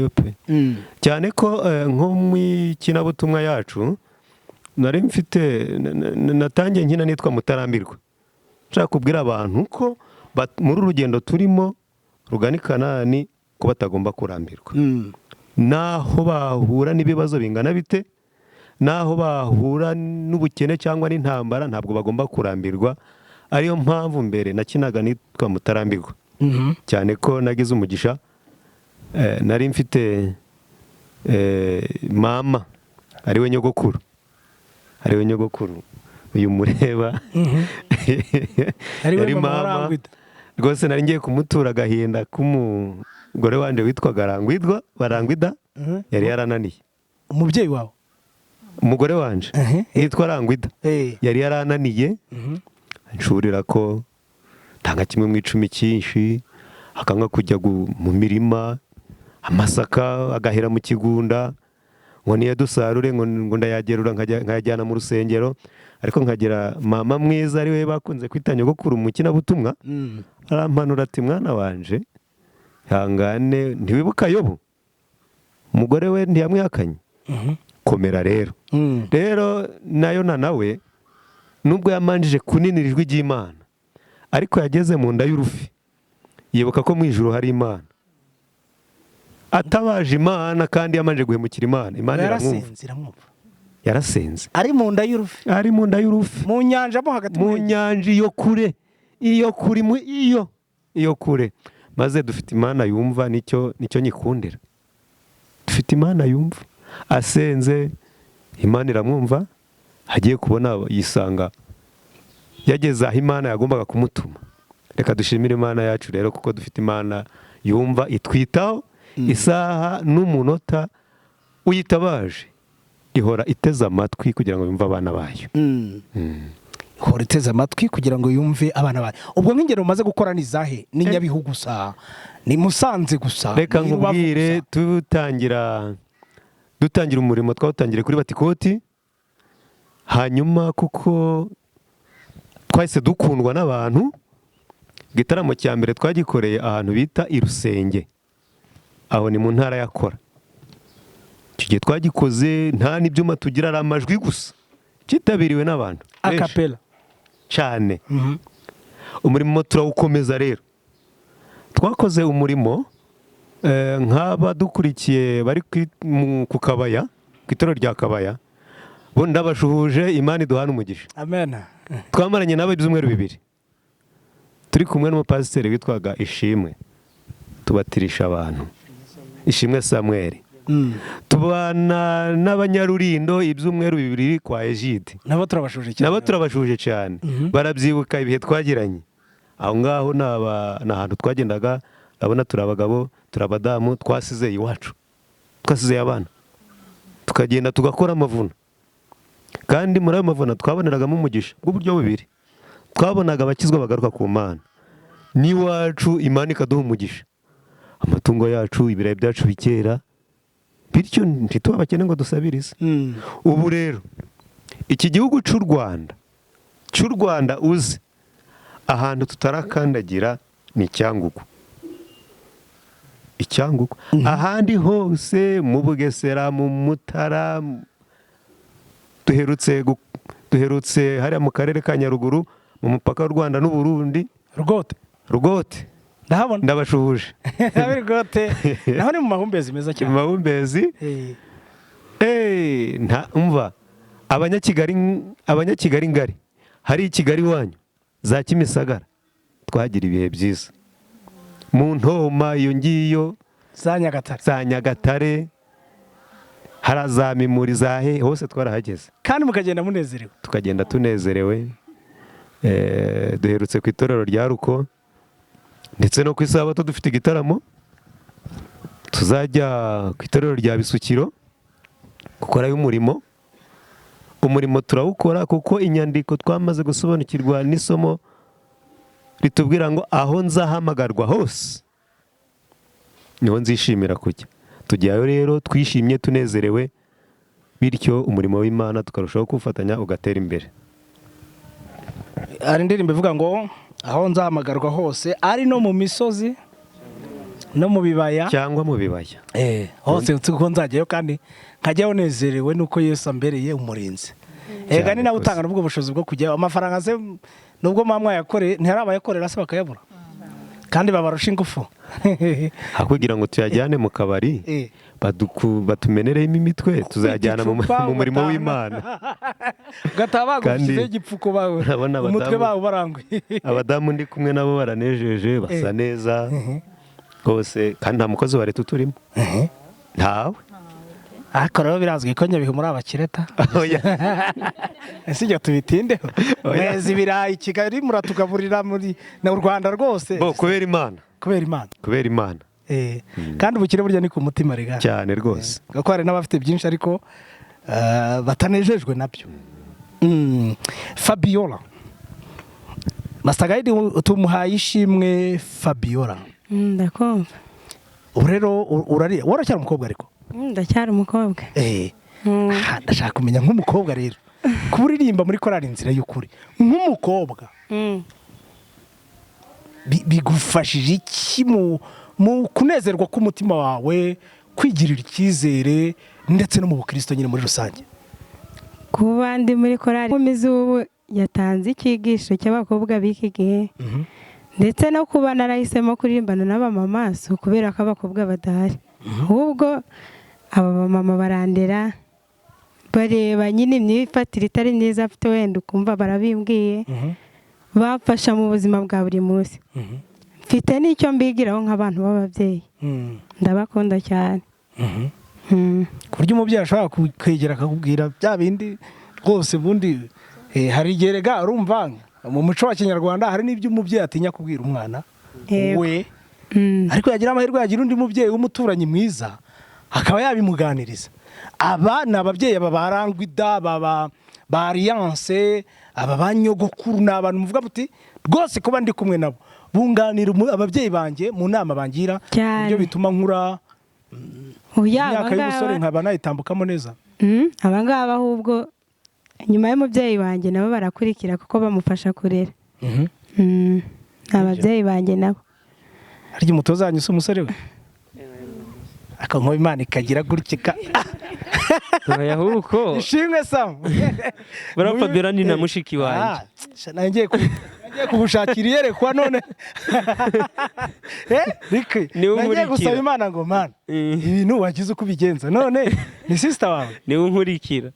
pe. Cyane ko nko mu kinabutumwa yacu nari mfite natangiye nkina nitwa Mutarambirwa, nshaka kubwira abantu ko muri urugendo turimo rugana i Kanani ko batagomba kurambirwa. Naho bahura n'ibibazo bingana bite, naho bahura n'ubukene cyangwa n'intambara, ntabwo bagomba kurambirwa. Ariyo mpamvu mbere nakinaga nitwa Mutarambirwa, cyane ko nagize umugisha nari mfite mama ariwe nyogokuru uyu mureba yari mama rwose nari ngiye kumutura agahinda k'umugore wanje witwaga Barangwida yari yarananiye. Umubyeyi wawe? Umugore wanje yitwa Rangwida yari yarananiye, anshurira ko tanga kimwe mu 10 cyinshi, akanga kujya mu mirima amasaka agahera mu kigunda, ngo niyo dusarure ngo ndayagerura nkajyana mu rusengero. Ariko nkagira mama mwiza ari we bakunze kwita nyogokuru mu kinabutumwa, arampanura ati mwana wanje hangane ntiwibuka Yobu, umugore we ntiyamwihakanye, komera rero. Rero nayo nawe nubwo yamanjije kuninira ijwi ry'Imana, ariko yageze mu nda y'urufi yibuka ko mu ijuru hari Imana, atabaje Imana kandi yamanje guhemukira Imana. Imana iramwumva, yarasenze ari mu nda y'urufi, mu nyanja mo hagati, mu nyanja iyo kure, maze dufite Imana yumva. Nicyo nyikundira, dufite Imana yumva. Asenze Imana iramwumva, hagiye kubona yisanga yageze aho Imana yagombaga kumutuma. Reka dushimire Imana yacu rero, kuko dufite Imana yumva, itwitaho isaha n'umunota uyitabaje ihora iteze amatwi kugira ngo yumve abana bayo. Ihora iteze amatwi kugira ngo yumve abana bayo. Ubwo nk'ingero umaze gukora ni zahe? Ni Nyabihu gusa? Ni Musanze gusa? Reka nkubwire, dutangira umurimo twawutangire kuri Batikoti, hanyuma kuko twahise dukundwa n'abantu, igitaramo cya mbere twagikoreye ahantu bita i Rusenge, aho ni mu ntara ya Kora. Icyo gihe twagikoze nta n'ibyuma tugira, ari amajwi gusa, cyitabiriwe n'abantu akapela cyane. Umurimo turawukomeza rero, twakoze umurimo nk'aba dukurikiye bari ku Kabaya, ku itorero rya Kabaya, bo ndabashuhuje, Imana iduhana umugisha. Amen. Twamaranye nabo ibyumweru 2 turi kumwe n'umupasiteri witwaga Ishimwe, tubatirisha abantu, Ishimwe Samuel. Tubana n'abanyarurindo ibyumweru 2 kwa Egide, nabo turabashuje cyane. Barabyibuka ibihe twagiranye aho ngaho. Ni ahantu twagendaga, abona turi abagabo turi abadamu, twasize iwacu, twasize abana, tukagenda tugakora amavuna. Kandi muri ayo mavuna twaboneragamo umugisha bw'uburyo bubiri. Twabonaga abakizwa bagaruka ku Mana, n'iwacu Imana ikaduha umugisha, amatungo yacu, ibirayi byacu bikera, bityo ntituba abakene ngo dusabirize. Ubu rero iki gihugu cy'u Rwanda uzi ahantu tutarakandagira ni Icyangugu. Ahandi hose mu Bugesera, mu Mutara, duherutse hariya mu karere ka Nyaruguru mu mupaka w'u Rwanda n'u Burundi, Rugote ndahabona, ndabashuhuje. Rugote naho ni mu mahumbezi meza cyane, mu mahumbezi. Umva abanyakigali ngari, hari i Kigali wanyu za Kimisagara, twagira ibihe byiza. Mu Ntoma iyo ngiyo za Nyagatare, haraza Mimuri zahe, hose twarahageze. Kandi mukagenda munezerewe? Tukagenda tunezerewe. Duherutse ku itorero rya Ruko, ndetse no ku Isabato dufite igitaramo. Tuzajya ku itorero rya Bisukiro gukora umurimo turawukora, kuko inyandiko twamaze gusobanukirwa n'isomo ritubwira ngo aho nzahamagarwa hose niho nzishimira kujya. Tujyayo rero twishimye tunezerewe, bityo umurimo w'Imana tukarushaho kufatanya ugatera imbere. Hari indirimbo ivuga ngo aho nzahamagarwa hose, ari no mu misozi no mu bibaya, cyangwa mu bibaya hose uko nzajyayo kandi nkajyaho nezerewe nuko Yesu ambereye umurinzi. Ega ni nawe utanga n'ubwo bushobozi bwo kujyayo. Amafaranga se nubwo mamwa yakoreye ntihari abayakorera se bakayabura, kandi babarusha ingufu. aho kugira ngo tuyajyane mu kabari batumeneremo imitwe tuzajyana mu murimo w'Imana. Ugataha bagushyizeho igipfuko bawe umutwe bawe baranguye. Abadamu ndi kumwe nabo baranejeje basa neza rwose kandi nta mukozi wa leta uturimo ntawe. Ariko rero birazwi ko Nyabihu muri abakireta. Ese ibyo tubitindeho. Mwezi ibirayi Kigali muratugaburira muri na Rwanda rwose. Kubera Imana. Kubera Imana. Kandi ubukire burya ni ku mutima rega. Cyane rwose. Kuko hari n'abafite byinshi ariko batanejejwe nabyo. Fabiola. Master Guide tumuhaye ishimwe Fabiola. Ndakumva. Ubu rero waracyari umukobwa ariko. Ndacyari umukobwa. Ndashaka kumenya nk'umukobwa rero kuririmba muri korali inzira y'ukuri nk'umukobwa bigufashije iki mu kunezerwa k'umutima wawe, kwigirira icyizere ndetse no mu bukristo nyine muri rusange? Kuba ndi muri korali ubu yatanze icyigisho cy'abakobwa b'iki gihe ndetse no kuba narahisemo kuririmbana n'abamama kubera ko abakobwa badahari, ahubwo aba bamama barandera bareba nyine imyifatire itari myiza afite wenda ukumva barabimbwiye bamfasha mu buzima bwa buri munsi. Mfite n'icyo mbigiraho nk'abantu b'ababyeyi, ndabakunda cyane. Ku buryo umubyeyi ashobora kwegera akakubwira bya bindi rwose. Ubundi hari igihe rega urumva mu muco wa Kinyarwanda hari n'ibyo umubyeyi atinya kubwira umwana we, ariko yagira amahirwe yagira undi mubyeyi w'umuturanyi mwiza akaba yabimuganiriza. Aba ni ababyeyi, aba barangwida, ba Alliance, aba banyogokuru, ni abantu muvuga muti rwose kuba ndi kumwe nabo bunganira ababyeyi banjye mu nama bangira, ibyo bituma nkura imyaka y'ubusore nkaba nayitambukamo neza. Aba ngaba ahubwo nyuma y'umubyeyi wanjye nabo barakurikira kuko bamufasha kurera. Ababyeyi banjye nabo. Harya umutoza wanyu si umusore we? Akankoba Imana ikagira gutya Yahuko ishimwe Sam. Barapfabira ni na mushiki wanjye. Nangiye kubushakira iyerekwa none. Nangiye gusaba Imana ngo Mana ibintu wagize uko ubigenza none ni sister wawe niwe unkurikira.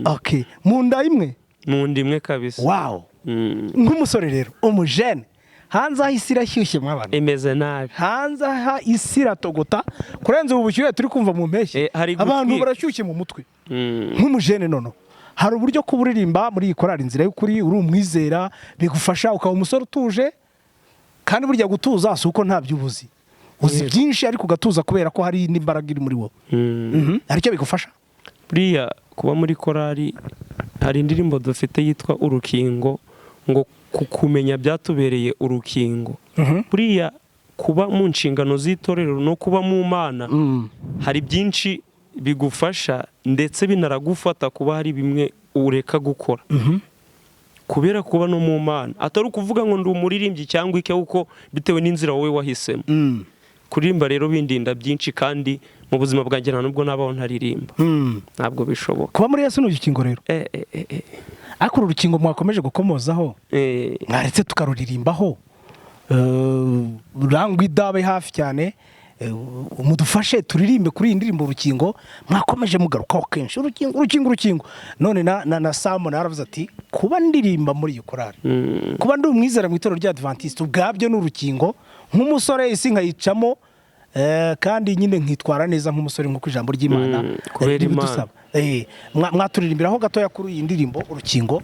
Okay, mu nda imwe? Mu nda imwe kabisa. Wow. Nk'umusore rero umujene hanze aho isi irashyushye mw'abantu, imeze nabi hanze aho isi iratogota kurenza ubu bushyuhe turi kumva mu mpeshyi. Abantu barashyushye mu mutwe. Nk'umujene nono hari uburyo kuburirimba muri iyi korali inzira y'ukuri, uri umwizera, bigufasha ukaba umusore utuje. Kandi burya gutuza si uko nta by'ubuzi, uzi byinshi ariko ugatuza kubera ko hari n'imbaraga iri muri wowe. Aricyo bigufasha. Buriya kuba muri korali hari indirimbo dufite yitwa Urukingo, ngo kukumenya byatubereye urukingo. Buriya kuba mu nshingano z'itorero no kuba mu Mana hari byinshi bigufasha ndetse binaragufata kuba hari bimwe ureka gukora kubera kuba no mu Mana, atari ukuvuga ngo ndi umuririmbyi cyangwa icyo, kuko bitewe n'inzira wowe wahisemo. Kuririmba rero bindinda byinshi, kandi mu buzima bwanjye nta nubwo nabaho ntaririmba, ntabwo bishoboka. Kuba muri Yesu ni urukingo rero. Ariko uru rukingo mwakomeje gukomozaho mwaretse tukaruririmbaho. Rangwida abe hafi cyane, mudufashe turirimbe kuri iyi ndirimbo Urukingo mwakomeje mugarukaho kenshi. Urukingo none na Sam naravuze ati kuba ndirimba muri iyo korali, kuba ndi umwizera mu itorero rya Adventiste ubwabyo ni urukingo. Nk'umusore isi nkayicamo kandi nyine nkitwara neza nk'umusore nk'uko ijambo ry'Imana kubera Imana. Mwaturirimbiraho gatoya kuri iyi ndirimbo Urukingo.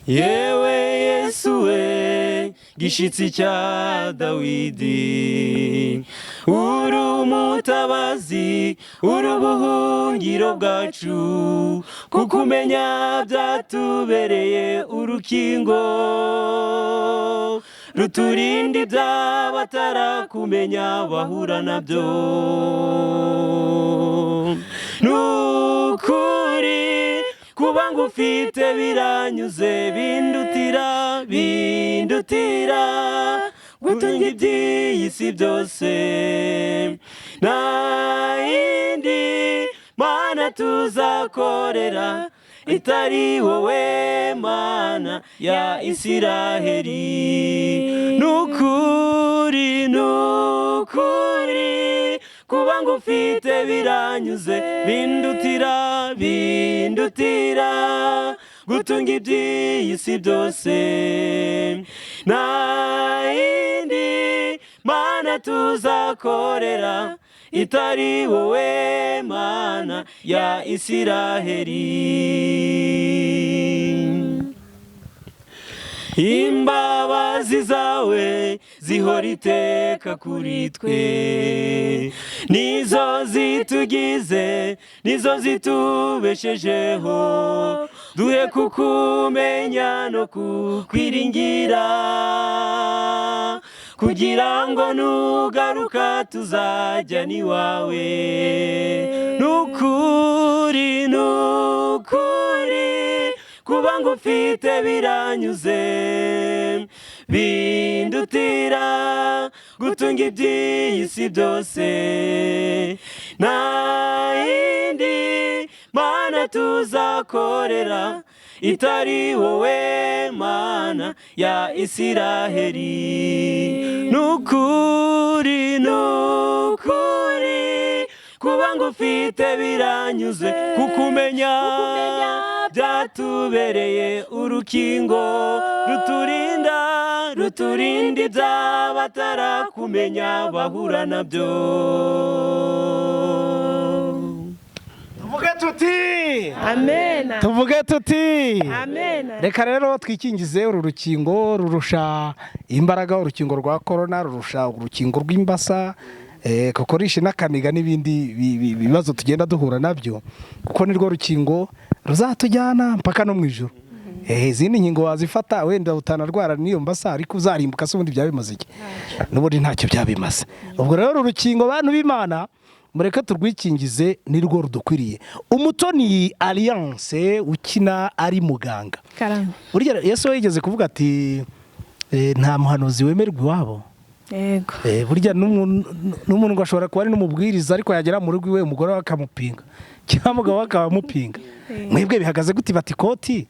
Yewe Yesu we gishitsi cya Dawidi, uri umutabazi, uri ubuhungiro bwacu, kukumenya byatubereye urukingo, ruturinda iby'abatarakumenya bahura nabyo. Nukuri kuba ngufite biranyuze, bindutira gutunga iby'iyi si byose, nta yindi mana tuzakorera itari wowe mana ya Isiraheli. Nukuri nukuri kuba ngufite biranyuze, bindutira gutunga iby'iyi si byose. Nta yindi mana tuzakorera itari wowe mana ya Isiraheli. Imbabazi zawe zihora iteka kuri twe, nizo zitugize, nizo zitubeshejeho. Duhe kukumenya no kukwiringira, kugira ngo nugaruka tuzajya n'iwawe. Nukuri nukuri kuba ngufite biranyuze, bindutira gutunga iby'iyi si byose. Nta yindi mana tuzakorera itari wowe mana ya Isiraheli. Nukuri nukuri kuba ngufite biranyuze, kukumenya byatubereye urukingo ruturinda iby'abatarakumenya bahura nabyo. tuvuge tuti amen, tuvuge tuti amen. reka rero twikingize uru rukingo rurusha imbaraga urukingo rwa korona, rurusha urukingo rw'imbasa, kokorisha n'akaniga n'ibindi bibazo tugenda duhura nabyo, kuko nirwo rukingo ruzatujyana mpaka no mu ijuru. Izindi nkingo wazifata wenda utanarwara n'iyo mbasa, ariko uzarimbuka se ubundi byabimaze iki? N'ubundi ntacyo byabimaze. Ubwo rero urukingo bantu b'Imana mureke turwikingize, nirwo rudukwiriye. Umutoni Alliance ukina ari muganga, burya Yesu yigeze kuvuga ati nta muhanuzi wemerwa iwabo. Yego. Burya n'umuntu ashobora kuba ari n'umubwiriza, ariko yagera mu rugo iwe umugore we akamupinga cyangwa umugabo we akamupinga. Mwebwe bihagaze gute? Batikoti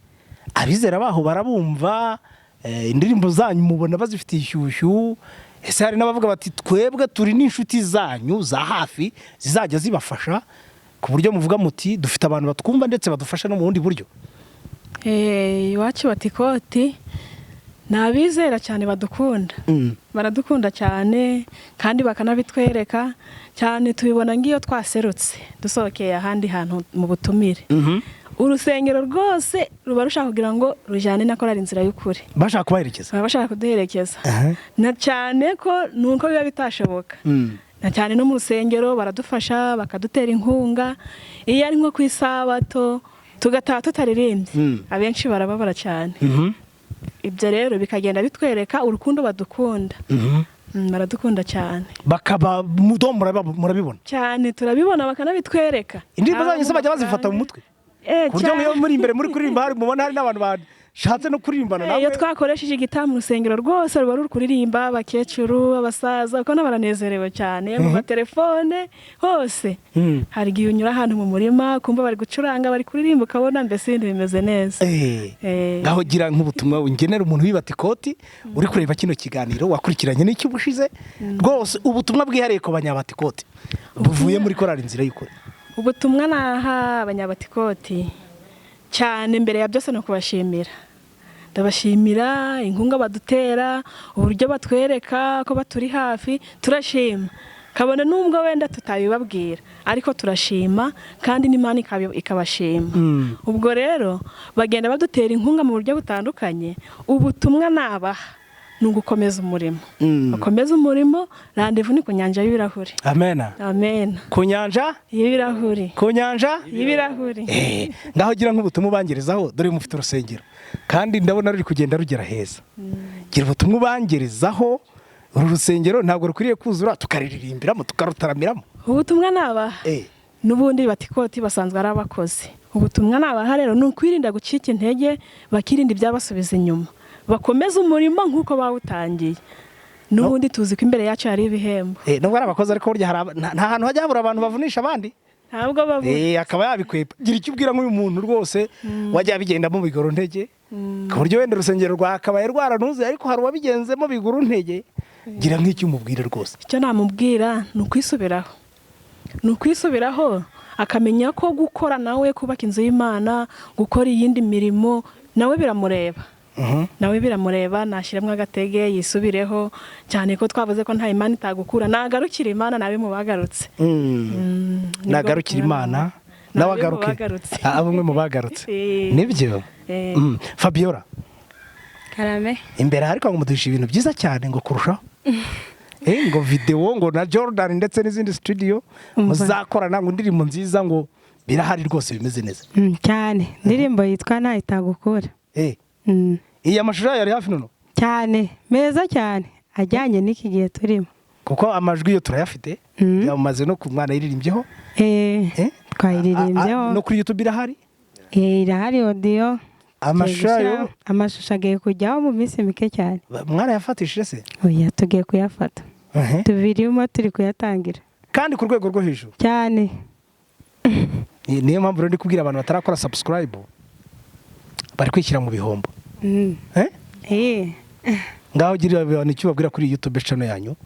abizera baho barabumva, indirimbo zanyu mubona bazifitiye ishyushyu. Ese hari n'abavuga bati twebwe turi n'inshuti zanyu za hafi zizajya zibafasha, ku buryo muvuga muti dufite abantu batwumva ndetse badufasha no mu bundi buryo? Iwacu Batikoti ni abizera cyane, badukunda, baradukunda cyane kandi bakanabitwereka cyane. Tubibona ngiyo twaserutse dusohokeye ahandi hantu mu butumire, urusengero rwose ruba rushaka kugira ngo rujyane na korali inzira y'ukuri, bashaka kubaherekeza, baba bashaka kuduherekeza. Na cyane ko nuko biba bitashoboka, na cyane no mu rusengero baradufasha bakadutera inkunga. Iyo ari nko ku isabato tugataha tutaririmbye, abenshi barababara cyane. Ibyo rero bikagenda bitwereka urukundo badukunda. Baradukunda cyane, bakaba murabibona cyane, turabibona bakanabitwereka. Indirimbo zanyu se bajya bazifata mu mutwe, ku buryo iyo muri imbere muri kuririmba hari mubona hari n'abantu bashatse no kuririmbana nawe. Iyo twakoresheje igitabo mu rusengero rwose ruba ruri kuririmba, abakecuru, abasaza, uko baranezerewe cyane. Mu matelefone hose hari igihe unyura ahantu mu murima kumva bari gucuranga, bari kuririmba, ukabona mbese ibintu bimeze neza. Ngaho gira nk'ubutumwa ungenera umuntu w'Ibatikoti uri kureba kino kiganiro, wakurikiranye n'icyo ubushize rwose, ubutumwa bwihariye ku banyabatikoti buvuye muri korali inzira y'ukuri. Ubutumwa naha abanyabatikoti cyane, mbere ya byose no kubashimira. Ndabashimira inkunga badutera, uburyo batwereka ko baturi hafi, turashima. Kabone nubwo wenda tutabibabwira, ariko turashima kandi n'Imana ikabashima. Ubwo rero bagenda badutera inkunga mu buryo butandukanye. Ubutumwa nabaha ni ugukomeza umurimo, bakomeza umurimo. Randevu ni ku nyanja y'ibirahuri. Amen, amen. Ku nyanja y'ibirahuri, ku nyanja y'ibirahuri. Ngaho gira nk'ubutumwa ubangerezaho, dore mufite urusengero kandi ndabona ruri kugenda rugera heza. Gira ubutumwa ubangerezaho, uru rusengero ntabwo rukwiriye kuzura tukaririmbiramo tukarutaramiramo. Ubutumwa nabaha n'ubundi Batikoti basanzwe ari abakozi. Ubutumwa nabaha rero ni ukwirinda gucika intege, bakirinda ibyabasubiza inyuma, bakomeza umurimo nk'uko bawutangiye. N'ubundi tuzi ko imbere yacu hari ibihembo. Nubwo ari abakozi, ariko burya nta hantu hajya habura abantu bavunisha abandi. ntabwo babura akaba yabikwepa. Gira icyo ubwira nk'uyu muntu rwose wajya bigendamo bigoro ntege ku buryo wenda urusengero rwakabaye rwaranuze ariko hari uwabigenzemo bigoro ntege. Gira nk'icyo umubwira rwose. icyo namubwira ni ukwisubiraho akamenya ko gukora nawe kubaka inzu y'Imana, gukora iyindi mirimo nawe biramureba. Nashyiramo agatege yisubireho cyane ko twavuze ko nta Imana itagukura. Nagarukira Imana nawe mu bagarutse. Nagarukira Imana n'abagaruke. Abamwe mu bagarutse. Nibyo. Fabiola. Karame. Imbere ariko ngo muduhisha ibintu byiza cyane ngo kurushaho. Ngo video ngo na Jordan ndetse n'izindi studio muzakorana ngo indirimbo nziza ngo birahari rwose bimeze neza. Cyane. Indirimbo yitwa nta itagukura. Iyi amashusho yari hafi nono cyane meza cyane ajyanye n'iki gihe turimo kuko amajwi yo turayafite yamaze no ku mwana yiririmbyeho twayiririmbyeho no kuri YouTube irahari irahari audio amashusho agiye kujyaho mu minsi mike cyane. Mwana yafatishije se? Oya tugiye kuyafata tubirimo turi kuyatangira kandi ku rwego rwo hejuru cyane. Niyo mpamvu rero ndi kubwira abantu batarakora subscribe bari kwishyira mu bihombo. Ngaho gira abantu icyo babwira kuri YouTube channel yanyu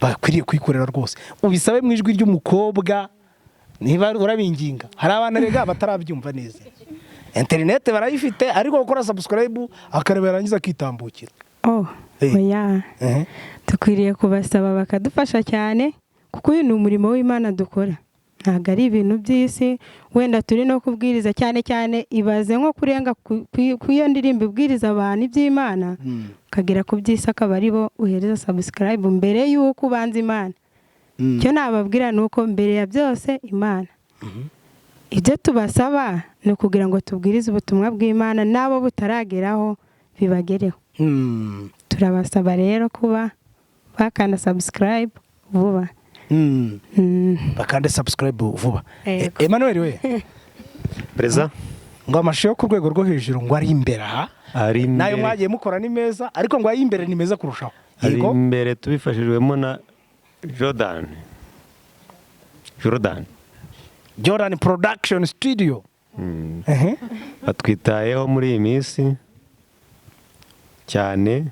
bakwiriye kwikorera rwose. Ubisabe mu ijwi ry'umukobwa niba urabinginga. Hari abana rega batarabyumva neza. Internet barayifite ariko gukora subscribe akareba yarangiza akitambukira. Oya. Tukwiriye kubasaba bakadufasha cyane kuko uyu ni umurimo w'Imana dukora. Ntabwo ari ibintu by'isi wenda turi no kubwiriza cyane ibaze nko kurenga ku iyo ndirimbo ibwiriza abantu iby'Imana kagira ku by'isi akaba ari bo uhereza subscribe mbere y'uko ubanza Imana. Cyo nababwira nuko mbere ya byose Imana. Ibyo tubasaba ni ukugira ngo tubwirize ubutumwa bw'Imana nabo butarageraho bibagereho. Turabasaba rero kuba bakanda subscribe vuba. Bakande subscribe vuba. Emmanuel we Preza ngo amashusho yo ku rwego rwo hejuru ngo ari imbere aha nayo mwagiye mukora ni meza ariko ngo ayimbere ni meza kurushaho. Ari imbere tubifashijwemo na Jordan Production Studio. Batwitayeho muri iyi minsi cyane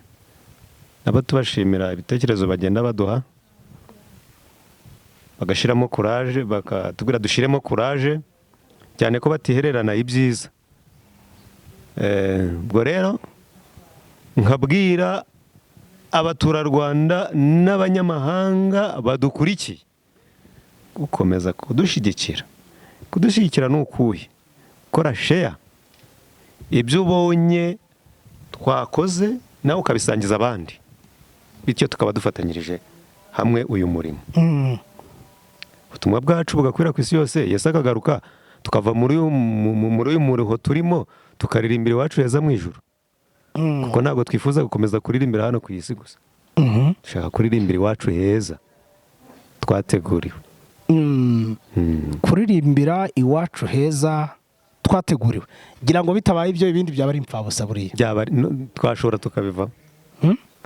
nabo tubashimira ibitekerezo bagenda baduha bagashiramo courage bakatubwira dushiremo courage cyane ko batihererana ibyiza. Ubwo rero nkabwira abaturarwanda n'abanyamahanga badukurikiye gukomeza kudushyigikira ni ukuhe kora share ibyo ubonye twakoze nawe ukabisangiza abandi bityo tukaba dufatanyirije hamwe uyu murimo. Ubutumwa bwacu bugakwira ku isi yose. Yesu akagaruka tukava muri uyu muriho turimo tukaririmbira iwacu heza mu ijuru kuko ntabwo twifuza gukomeza kuririmbira hano ku isi gusa. Dushaka kuririmbira iwacu heza twateguriwe. Kuririmbira iwacu heza twateguriwe gira ngo bitabaye ibyo ibindi byaba ari impfabusa buriya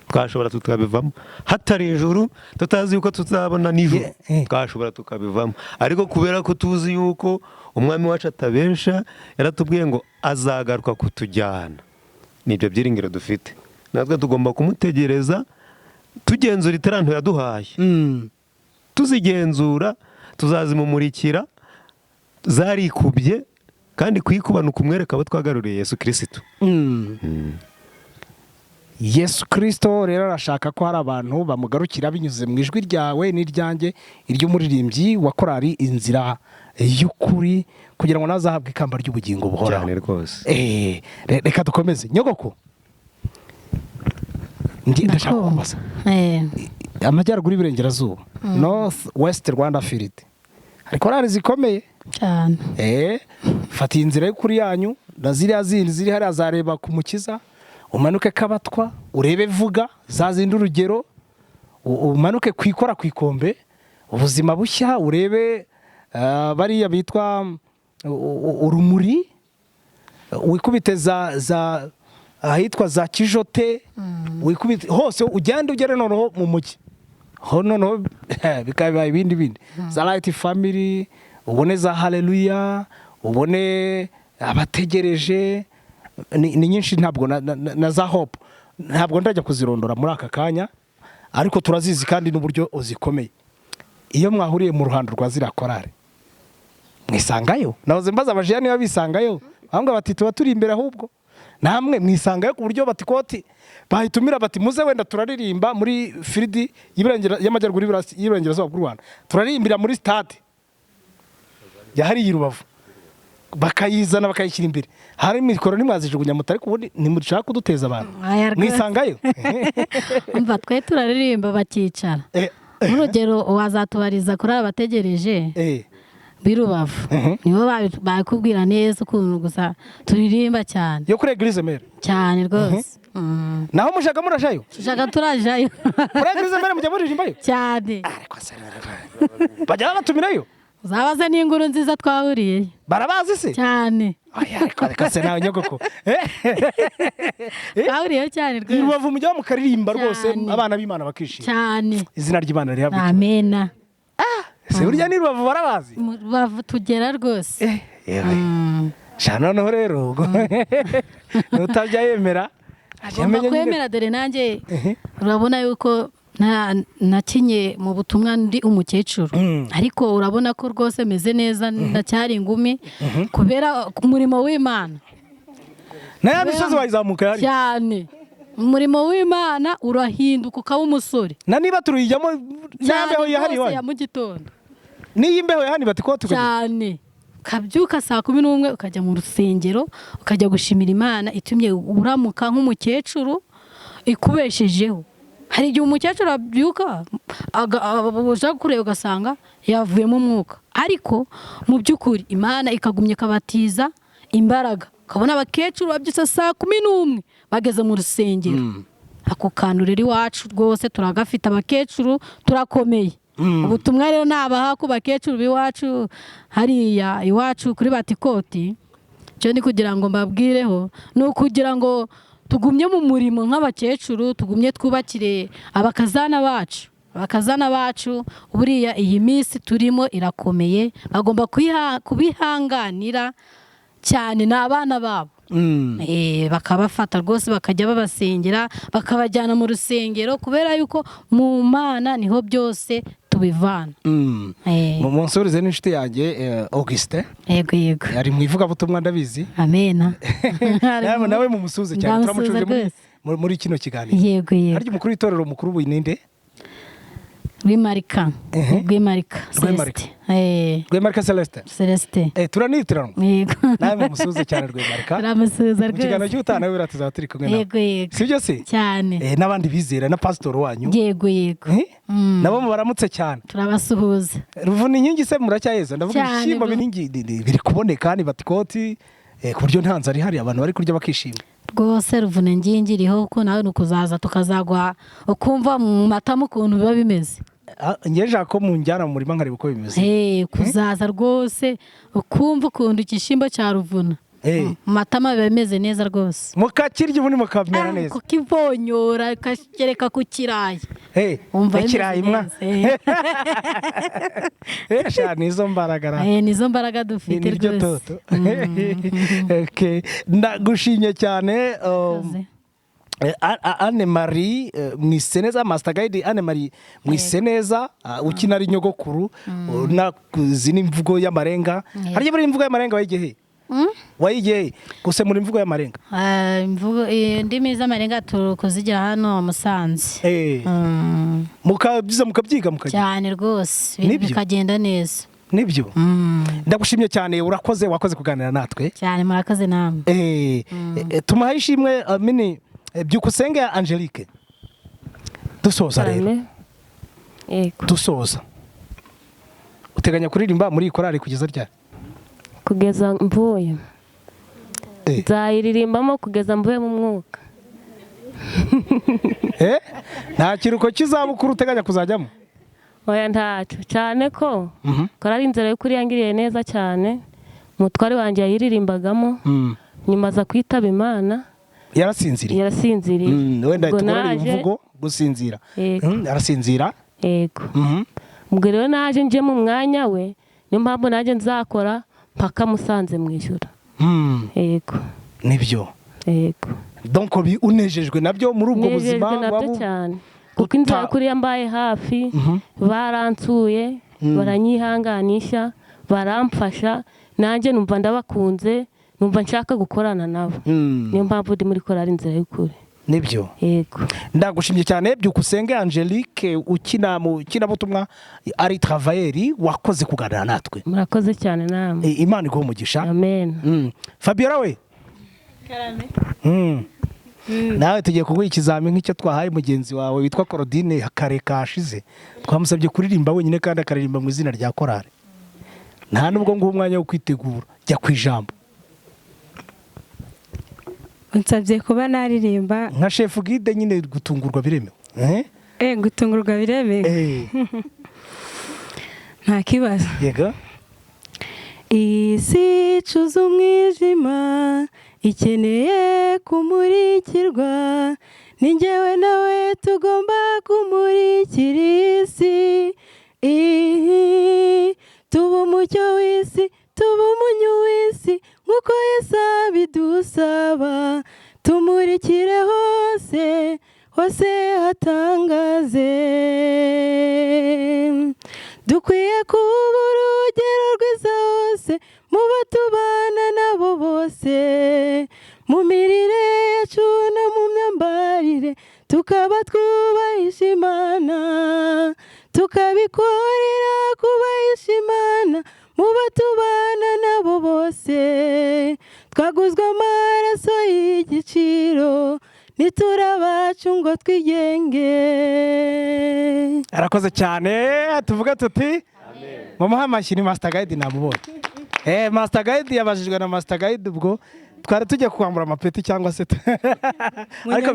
twashobora tukabivamo hatari ijuru tutazi yuko tuzabona nijoro twashobora tukabivamo ariko kubera ko tuzi yuko umwami wacu atabesha yaratubwiye ngo azagaruka kutujyana. Nibyo byiringiro dufite natwe tugomba kumutegereza tugenzura iteranto yaduhaye. Tuzigenzura tuzazimumurikira zarikubye kandi kwikubana kumwereka abo twagaruriye Yesu Kristo. Yesu Kristo rero arashaka ko hari abantu bamugarukira binyuze mu ijwi ryawe n'iryanjye iry'umuririmbyi wa korali inzira y'ukuri kugira ngo nazahabwe ikamba ry'ubugingo buhoraho. Cyane rwose. Reka dukomeze. Nyogoko ndashaka kubaza amajyaruguru y'Iburengerazuba North West Rwanda Field hari korali zikomeye cyane. Fata inzira y'ukuri yanyu na ziriya zindi ziri hari azareba ku Mukiza umanuke Kabatwa urebe Vuga zazindi urugero umanuke kwikora kwikombe ubuzima bushya urebe bariya bitwa urumuri wikubite za ahitwa za Kijote wikubite hose ugende ugere noneho mu mujyi ho noneho bikaba ibindi za Light Family ubone za haleluya, ubone abategereje, ni nyinshi, ntabwo na za hope ntabwo ndajya kuzirondora muri aka kanya, ariko turazizi kandi n'uburyo uzikomeye. Iyo mwahuriye mu ruhando rwa ziriya korari mwisangayo, nahoze mbaza abajene niba bisangayo, ahubwo bati tuba turi imbere, ahubwo namwe mwisangayo ku buryo batikoti bahitumira bati muze wenda turaririmba muri firidi y'amajyaruguru y'Iburengerazuba bw'u Rwanda, turaririmbira muri stade yahariye i Rubavu, bakayizana bakayishyira imbere, hari mikoro nimwazijugunya mutari kubundi ntimushaka kuduteza abantu, mwisangayo. umva twe turaririmba bakicara, urugero wazatubariza kuri abategereje birubavu, nibo bakubwira neza ukuntu gusa turirimba cyane, yo kuri Eglise Mere cyane rwose. Naho mushaka murashayo? Shaka turajayo. Kuri Eglise Mere mujya muririmbayo cyane, ariko bajya batumirayo, uzabaze n'inkuru nziza twahuriye, barabazi se cyane. Ariko se nawe nyogoko twahuriye cyane rwose, Rubavu mujya mukaririmba rwose, abana b'Imana bakishima cyane, izina ry'Imana rihabwe. Amena. Se burya ni Rubavu barabazi, Rubavu tugera rwose. Shana noneho rero nutajya yemera, agomba kwemera. Dore nanjye urabona yuko nakinye mu butumwa ndi umukecuru, ariko urabona ko rwose meze neza, ndacyari ingumi kubera umurimo w'Imana. Nayo misozi wayizamuka yari cyane, umurimo w'Imana urahinduka ukaba umusore. Na niba turuyijyamo n'imbeho yahari ya mu gitondo, niyo imbeho yahani bati ko tukajya cyane, kabyuka saa 11 ukajya mu rusengero, ukajya gushimira Imana itumye uramuka nk'umukecuru ikubeshejeho. Hari igihe umukecuru abyuka abuja kureba ugasanga yavuye mu mwuka, ariko mu by'ukuri Imana ikagumye kabatiza imbaraga, kabona abakecuru babyutse saa 11 bageze mu rusengero. Ako kantu rero iwacu rwose turagafite, abakecuru turakomeye. Ubutumwa rero nabaha ku bakecuru b'iwacu hariya iwacu kuri Batikoti, cyo ni kugira ngo mbabwireho, ni ukugira ngo tugumye mu murimo nk'abakecuru, tugumye twubakire abakazana bacu. Buriya iyi minsi turimo irakomeye, bagomba kubihanganira cyane n'abana babo, bakabafata rwose bakajya babasengera, bakabajyana mu rusengero, kubera yuko mu Mana niho byose tubivana. Mu nsurize n'inshuti yanjye Augustin, yego ari mu ivugabutumwa ndabizi. Amena. Nawe mu musuze cyane, turamucuje muri kino kiganiro. Yego harya umukuru w'itorero mukuru ubu ninde? Rwimarika Celeste. Turanitirana. Yego. Nawe mu musuze cyane Rwimarika. Turamusuza rwose. Ikiganiro cy'utana we ratuzaba turi kumwe nawe. Yego. Sibyo se? Cyane. N'abandi bizera na pastor wanyu. Yego. Nabo mubaramutse cyane. Turabasuhuza. Ruvuna inkingi se muracyaheza, ndavuga ishimba binkingi biri kuboneka ni Batikoti, ku buryo ntanze ari hari abantu bari kurya bakishima. Rwose Ruvuna inkingi iriho, uko nawe nukuzaza tukazagwa ukumva mu matama ukuntu biba bimeze. Ngeje ko mu njyana mu murima nkareba uko bimeze. Kuzaza rwose ukumva ukuntu ikishimbo cya Ruvuna. Matama biba bimeze neza rwose. Mukakirya ubundi mukamera neza. Kukivonyora kakereka ku kirayi. Umva ikirayi mwa. Shana izo mbaraga. Nizo mbaraga dufite rwose. Okay. Ndagushimye cyane. Anne Marie Mwiseneza, Master Guide Anne Marie Mwiseneza, ukina ari nyogokuru na zini mvugo y'amarenga. Harya bari imvugo y'amarenga wayigehe? Wayigehe guse muri imvugo y'amarenga? Imvugo ndimi z'amarenga tukuzigira hano Musanze. Mukabyiza mukabyiga mukajya cyane rwose, bikagenda neza. Nibyo. Ndagushimye cyane, wakoze kuganira natwe. Cyane murakoze namwe. Tumuhaye ishimwe mini Byukusenge Angelique. Dusoza rero. Dusoza. Uteganya kuririmba muri korari kugeza ryari? Kugeza mvuye. Nzayiririmbamo kugeza mvuye mu mwuka. Nta kiruko kizabukuru uteganya kuzajyamo? Oya ntacyo, cyane ko korari inzira yo kuriyangiriye neza cyane. Mutwari wanjye yayiririmbagamo, nyuma za kwitaba Imana. Yarasinziriye. Wenda tukora imvugo gusinzira. Arasinzira. Yego. Ubwo rero naje nje mu mwanya we, niyo mpamvu nanjye nzakora mpaka musanze mu ijoro. Yego. Nibyo. Yego. donc unejejwe nabyo muri ubwo buzima nejejwe nabyo cyane kuko inzara kuriya mbaye hafi baransuye baranyihanganisha baramfasha nanjye numva ndabakunze numva nshaka gukorana nabo niyo mpamvu ndi muri korali inzira y'ukuri. Nibyo. Yego. Ndagushimye cyane Byukusenge Angelique ukina mu kinabutumwa ari travailleurs wakoze kuganira natwe. Murakoze cyane namwe. Imana iguhe umugisha. Amen. Fabiola we. Karame. Nawe tugiye kuguha ikizami nk'icyo twahaye mugenzi wawe witwa Claudine kare kashize. Twamusabye kuririmba wenyine kandi akaririmba mu izina rya korali. Nta nubwo nguha umwanya wo kwitegura. Jya ku ijambo. Unsabye kuba naririmba Nka chef guide nyine gutungurwa biremewe. Gutungurwa biremewe. Nta kibazo. Yego. Isi icuza umwijima ikeneye kumurikirwa ni njyewe nawe tugomba kumurikira isi tuba umucyo w'isi tuba umunyu w'isi nk'uko Yesu abidusaba tumurikire hose hose hatangaze dukwiye kuba urugero rwiza hose mu bo tubana nabo bose mu mirire yacu no mu myambarire tukaba twubahisha Imana tukabikorera kubahisha Imana mu bo tubana nabo bose twaguzwe amaraso y'igiciro niturabacu ngo twigenge. Arakoze cyane tuvuga tuti mumuha amashyi ni Master Guide namubonye. Master Guide yabajijwe na Master Guide ubwo twari tujya kwambura amapeti cyangwa se ariko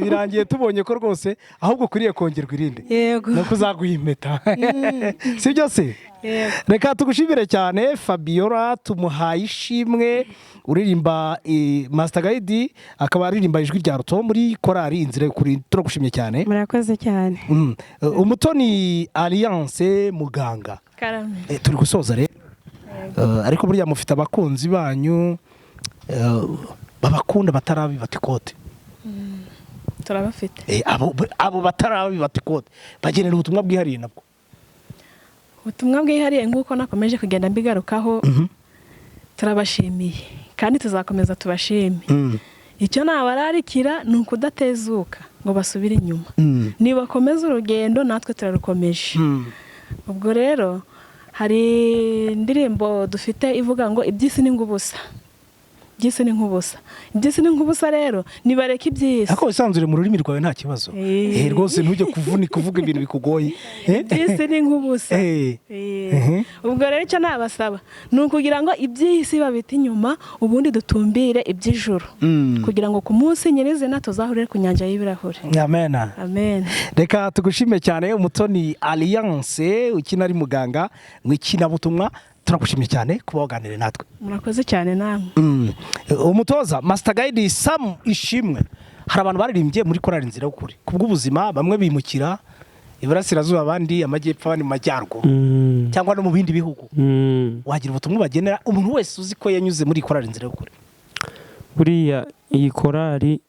birangiye tubonye ko rwose ahubwo kuriye kongerwa irindi no kuzaguha impeta si byo se. Reka tugushimire cyane Fabiola tumuhaye ishimwe uririmba Master Guide akaba aririmba ijwi rya Ruto muri korali inzira y'ukuri turagushimye cyane. Murakoze cyane. Umutoni Alliance Muganga. Karame. Turi gusoza rero ariko burya mufite abakunzi banyu babakunda batarabi batikote. Turabafite. Abo batarabi batikote bagenera ubutumwa bwihariye nabwo. Ubutumwa bwihariye nguko nakomeje kugenda mbigarukaho turabashimiye kandi tuzakomeza tubashime. Icyo nabararikira ni ukudatezuka ngo basubire inyuma. Nibakomeza urugendo natwe turarukomeje. Ubwo rero hari indirimbo dufite ivuga ngo iby'isi ni ngubusa. Iby'isi ni nk'ubusa. Iby'isi ni nk'ubusa rero nibareke iby'isi. Ako bisanzure mu rurimi rwawe nta kibazo. Rwose ntujye kuvuga ibintu bikugoye. Iby'isi ni nk'ubusa. Ubwo rero icyo nabasaba ni ukugira ngo iby'isi babite inyuma ubundi dutumbire iby'ijuru kugira ngo ku munsi nyirizina tuzahurire ku nyanja y'ibirahure. Amen. Amen. Reka tugushime cyane Umutoni Alliance ukina ari muganga mwikina butumwa turagushimye cyane kuba waganire natwe. Murakoze cyane namwe. Umutoza Master Guide Sam Ishimwe hari abantu baririmbye muri korali inzira y'ukuri kubw'ubuzima bamwe bimukira iburasirazuba abandi amajyepfo abandi mu majyaruguru cyangwa no mu bindi bihugu. Wagira ubutumwa bagenera umuntu wese uzi ko yanyuze muri korali inzira y'ukuri. Buriya iyi korali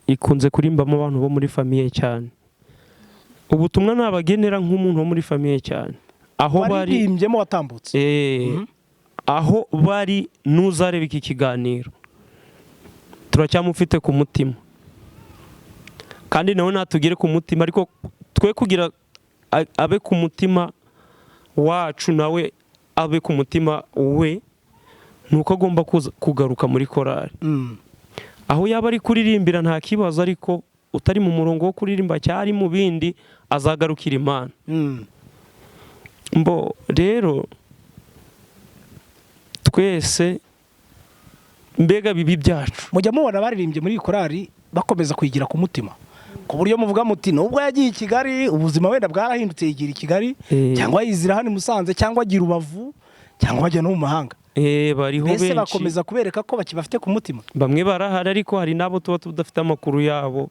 ikunze kurimbamo abantu bo muri famiye cyane. Ubutumwa nabagenera nk'umuntu wo muri famiye cyane. Aho bari baririmbye watambutse. Aho bari nuzareba iki kiganiro turacyamufite ku mutima kandi nawe natugire ku mutima ariko twe kugira abe ku mutima wacu nawe abe ku mutima we nuko agomba kugaruka muri korali. Aho yaba ari kuririmbira nta kibazo ariko utari mu murongo wo kuririmba cyari mu bindi azagarukira Imana. Mbo rero twese mbega bibi byacu mujya mubona baririmbye muri korali bakomeza kuyigira ku mutima ku buryo muvuga muti nubwo yagiye i Kigali ubuzima wenda bwarahindutse yigira i Kigali cyangwa yizira hano Musanze cyangwa agira Rubavu cyangwa ajya no mu mahanga. Bariho benshi bakomeza kubereka ko bakibafite ku mutima. Bamwe barahari ariko hari nabo tuba tudafite amakuru yabo.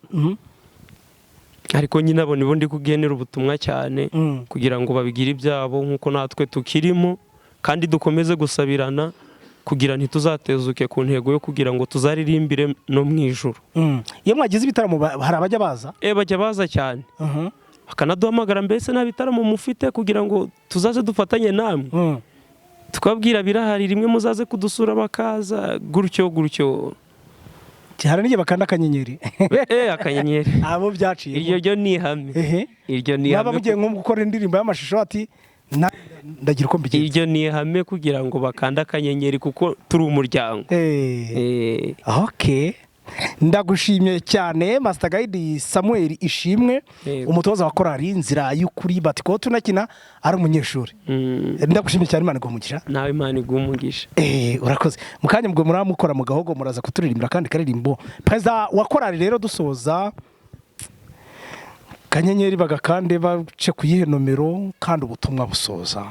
ariko nyine abo nibo ndi kugenera ubutumwa cyane kugira ngo babigire ibyabo nk'uko natwe tukirimo, kandi dukomeze gusabirana kugira ntituzatezuke ku ntego yo kugira ngo tuzaririmbire no mu ijuru. Iyo mwagize ibitaramo hari abajya baza? Bajya baza cyane, bakanaduhamagara mbese nta bitaramo mufite kugira ngo tuzaze dufatanye namwe, tukabwira birahari, rimwe muzaze kudusura bakaza gutyo gutyo. Hari n'igihe bakanda akanyenyeri. Akanyenyeri abo byaciye iryo ryo ni ihame, iryo ni ihame. Baba mugiye nko gukora indirimbo y'amashusho ati ndagira uko mbigenza, iryo ni ihame kugira ngo bakanda akanyenyeri kuko turi umuryango. Okay, ndagushimiye cyane Master Guide Samuel Ishimwe, umutoza wa korali Inzira y'Ukuri Batiko tunakina ari umunyeshuri. Ndagushimiye cyane, Imana igumugisha. Nawe Imana igumugisha. Urakoze. Mukanya mugwe muramukora mu gahogo muraza kuturirimbira kandi karirimbo. Perezida wa korali rero dusoza kanyenyeri bagakande bace kuyihe nomero kandi ubutumwa busoza.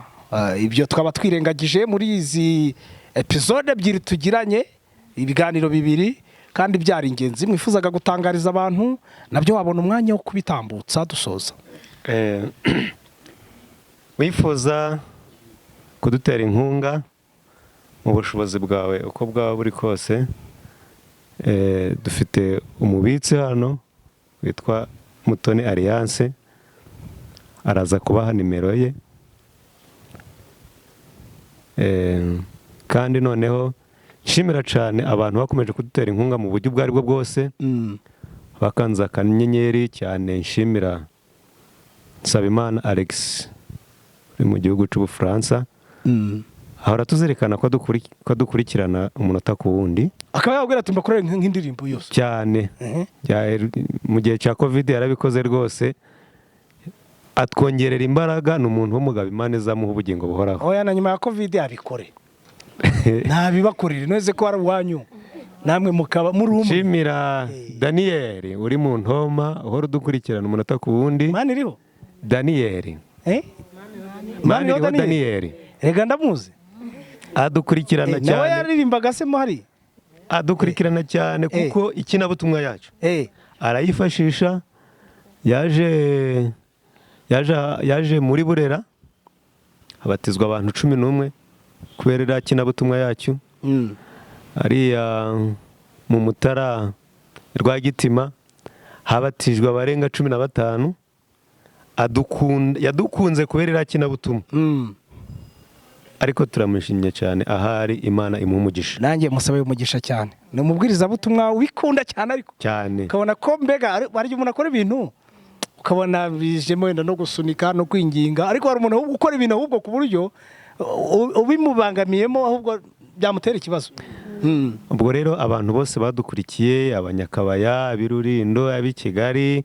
Ibyo twaba twirengagije muri izi episode ebyiri tugiranye, ibiganiro bibiri kandi byari ingenzi mwifuzaga gutangariza abantu, nabyo wabona umwanya wo kubitambutsa dusoza. Wifuza kudutera inkunga mu bushobozi bwawe uko bwaba buri kose, dufite umubitsi hano witwa Mutoni Alliance, araza kubaha nimero ye, kandi noneho nshimira cyane abantu bakomeje kudutera inkunga mu buryo ubwo aribwo bwose, bakanze akanyenyeri cyane. Nshimira Nsabimana Alex uri mu gihugu cy'Ubufaransa, ahora tuzirikana ko dukurikirana umunota ku wundi, akaba yabwira ati mbakorere nk'indirimbo yose cyane. Mu gihe cya Covid yarabikoze rwose, atwongerera imbaraga. Ni umuntu w'umugabo Imana izamuha ubugingo buhoraho. Oya, na nyuma ya Covid abikore ntabibakorere neze ko ari uwanyu namwe mukaba muri umwe. Nshimira Daniel uri mu Ntoma, uhora udukurikirana umunota ku wundi. Mani iriho Daniel, Mani iriho Daniel, rega ndamuzi, adukurikirana cyane. nawe yaririmbaga se mo hari, adukurikirana cyane kuko ikinabutumwa yacu arayifashisha. Yaje muri Burera habatizwa abantu 11 kubera ikinabutumwa yacu. Ariya mu Mutara Rwagitima habatijwe abarenga 15. Yadukunze kubera ikinabutumwa, ariko turamushimye cyane, ahari Imana imumugisha. Nanjye musabe umugisha cyane, ni umubwiriza butumwa wikunda cyane, ariko cyane ukabona ko mbega baryo umuntu akora ibintu ukabona bijemo wenda no gusunika no kwinginga, ariko hari umuntu ukora ibintu ahubwo ku buryo ubimubangamiyemo ahubwo byamutera ikibazo. Ubwo rero abantu bose badukurikiye, abanyakabaya, abirurindo, abi Kigali,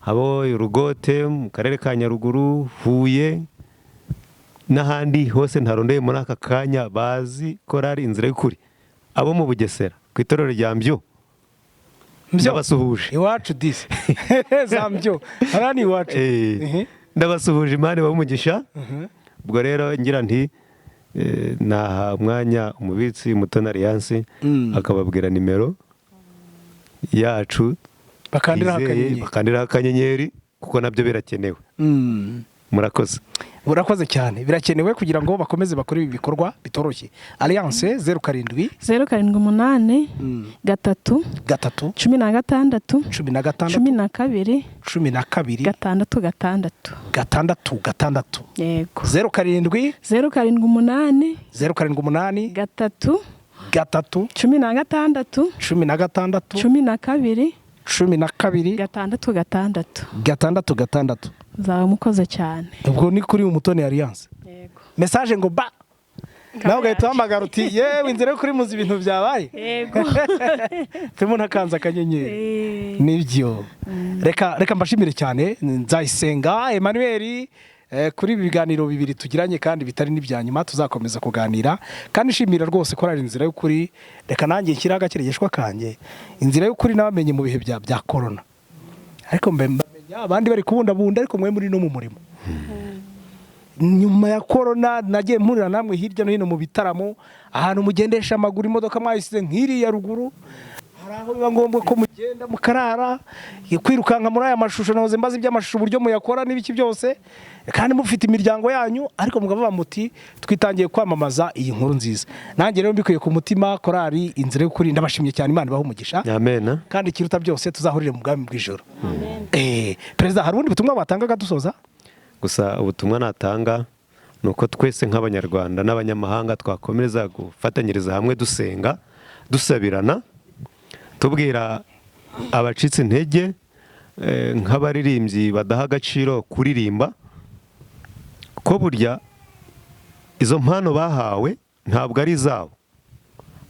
abo Rugote mu karere ka Nyaruguru, Huye n'ahandi hose ntarondeye muri aka kanya, bazi korali Inzira y'Ukuri, abo mu Bugesera ku itorero rya Mbyo ndabasuhuje. Iwacu disi Zambyo harani iwacu, ndabasuhuje, Imana ibumugisha. Ubwo rero ngira nti naha umwanya umubitsi Mutoni Alliance akababwira nimero yacu, bakandira akanyenyeri kuko nabyo birakenewe. Murakoze. Urakoze cyane, birakenewe kugira ngo bakomeze bakore ibi bikorwa bitoroshye. Alliance 07 078 3 3 16 12 6 yego 07 078 3 3 16 12 zaba mukoze cyane. Ubwo ni kuri Mutoni Alliance. Yego. Message ngo ba nawe ugahita uhamagara uti yewe Inzira y'Ukuri muzi ibintu byabaye. Yego. Turimo nakanza akanyenyeri. Nibyo. Reka mbashimire cyane. Nzayisenga Emmanuel kuri ibi biganiro bibiri tugiranye kandi bitari n'ibyanyuma, tuzakomeza kuganira kandi nshimira rwose ko ari Inzira y'Ukuri. Reka nanjye nshyiraga kirigeshwa kanje. Inzira y'Ukuri nabamenye mu bihe bya corona, ariko abandi bari kubundabunda, ariko mwe muri no mu murimo. Nyuma ya corona nagiye mpurira namwe hirya no hino mu bitaramo, ahantu mugendesha amaguru imodoka mwayisize nk'iri ya ruguru, hari aho biba ngombwa ko mugenda mukarara kwirukanka muri aya mashusho nahoze mbaza iby'amashusho uburyo muyakora n'ibiki byose kandi mufite imiryango yanyu ariko mukavuga muti twitangiye kwamamaza iyi nkuru nziza. Nanjye rero mbikuye ku mutima korali inzira y'ukuri ndabashimye cyane, Imana ibahe umugisha. Amen. Kandi ikiruta byose tuzahurire mu bwami bw'ijoro. Perezida, hari ubundi butumwa batangaga dusoza? Gusa ubutumwa natanga ni uko twese nk'abanyarwanda n'abanyamahanga twakomereza gufatanyiriza hamwe dusenga dusabirana, tubwira abacitse intege nk'abaririmbyi badaha agaciro kuririmba ko burya izo mpano bahawe ntabwo ari izabo,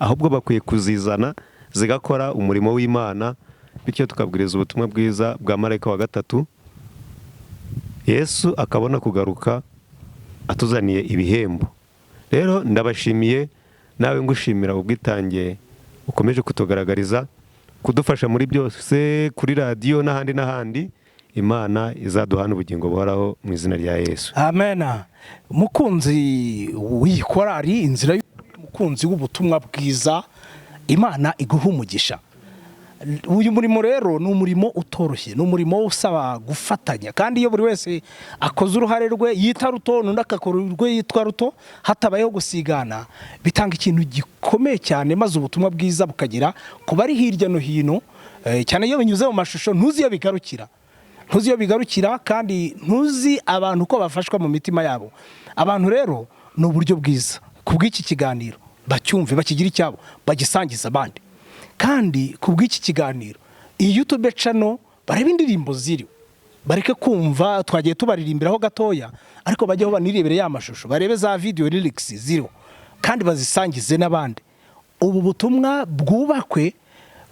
ahubwo bakwiye kuzizana zigakora umurimo w'Imana, bityo tukabwiriza ubutumwa bwiza bwa marayika wa gatatu, Yesu akabona kugaruka atuzaniye ibihembo. Rero ndabashimiye, nawe ngushimira ubwitange ukomeje kutugaragariza, kudufasha muri byose kuri radiyo n'ahandi. Imana izaduhana ubugingo buhoraho mu izina rya Yesu. Amen. Mukunzi w'ikorari inzira, mukunzi w'ubutumwa bwiza, Imana iguha umugisha. Uyu murimo rero ni umurimo utoroshye, ni umurimo usaba gufatanya, kandi iyo buri wese akoze uruhare rwe yita ruto n'undi akakora urwe yitwa ruto, hatabayeho gusigana, bitanga ikintu gikomeye cyane, maze ubutumwa bwiza bukagera ku bari hirya no hino, cyane iyo binyuze mu mashusho ntuzi iyo bigarukira kandi ntuzi abantu uko bafashwa mu mitima yabo. Abantu rero ni uburyo bwiza kubw'iki kiganiro bacyumve, bakigira icyabo, bagisangiza abandi. Kandi kubw'iki kiganiro iyi YouTube channel barebe indirimbo ziriho, bareke kumva twagiye tubaririmbiraho gatoya, ariko bajyeho banirebere ya mashusho, barebe za video lyrics ziriho kandi bazisangize n'abandi. Ubu butumwa bwubakwe,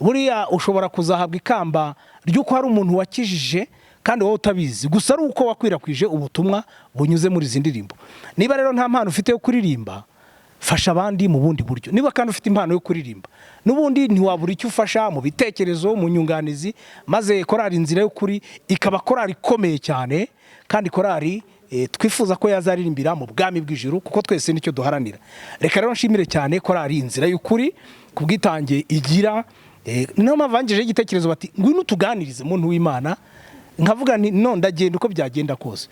buriya ushobora kuzahabwa ikamba ry'uko hari umuntu wakijije kandi wowe utabizi, gusa ari uko wakwirakwije ubutumwa bunyuze muri izi ndirimbo. Niba rero nta mpano ufite yo kuririmba, fasha abandi mu bundi buryo. Niba kandi ufite impano yo kuririmba, n'ubundi ntiwabura icyo ufasha mu bitekerezo, mu nyunganizi, maze korali inzira y'ukuri ikaba korali ikomeye cyane, kandi korali twifuza ko yazaririmbira mu bwami bw'ijuru, kuko twese nicyo duharanira. Reka rero nshimire cyane korali inzira y'ukuri kubwitange igira. Niyo mpamvu bangejeho igitekerezo bati ngwino tuganirize muntu w'Imana, nkavuga nti no ndagenda uko byagenda kose.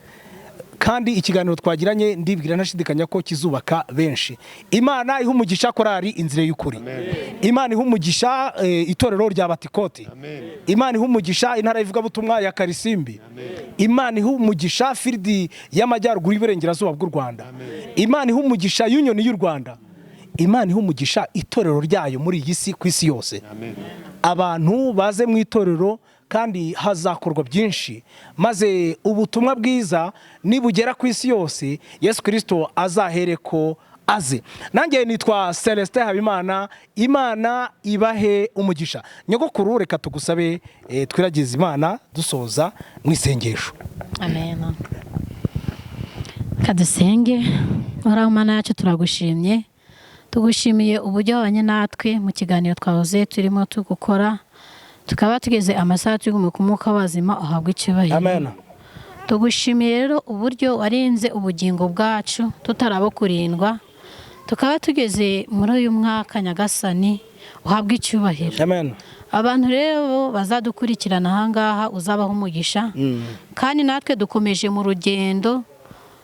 Kandi ikiganiro twagiranye ndibwira ntashidikanya ko kizubaka benshi. Imana iha umugisha korali inzira y'ukuri. Imana iha umugisha itorero rya Batikoti. Imana iha umugisha intara ivuga butumwa ya Karisimbi. Imana iha umugisha Firdi y'amajyaruguru y'Iburengerazuba bw'u Rwanda. Imana iha umugisha y'Union y'u Rwanda. Imana iha umugisha itorero ryayo muri iyi si, ku isi yose. Abantu baze mu itorero kandi hazakorwa byinshi, maze ubutumwa bwiza nibugera ku isi yose, Yesu Kristo azahereko aze. Nanjye nitwa Celestin Habimana. Imana ibahe umugisha. Nyogokuru, reka tugusabe twiragize Imana dusoza mu isengesho. Amen. Kadusenge. Ora Mana yacu turagushimye, tugushimiye uburyo wabanye natwe mu kiganiro twahoze turimo tugukora, tukaba tugeze amasaha y'umwuka wazima ahabwa icyubahiro. Amen. Tugushimiye rero uburyo warinze ubugingo bwacu tutarabo kurindwa, tukaba tugeze muri uyu mwaka Nyagasani uhabwa icyubahiro. Amen. Abantu rero bazadukurikirana ahangaha uzabaho umugisha, kandi natwe dukomeje mu rugendo,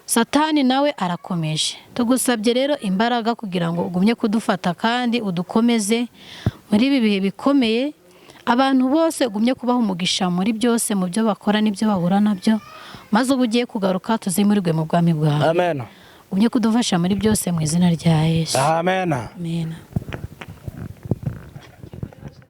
Satani nawe arakomeje. Tugusabye rero imbaraga kugira ngo ugumye kudufata kandi udukomeze muri ibi bihe bikomeye. Abantu bose ugumye kubaho umugisha muri byose, mu byo bakora n'ibyo bahura nabyo, maze ubu ugiye kugaruka tuzimurirwe mu bwami bwawe. Amen. Ugumye kudufasha muri byose mu izina rya Yesu. Amen. Amen.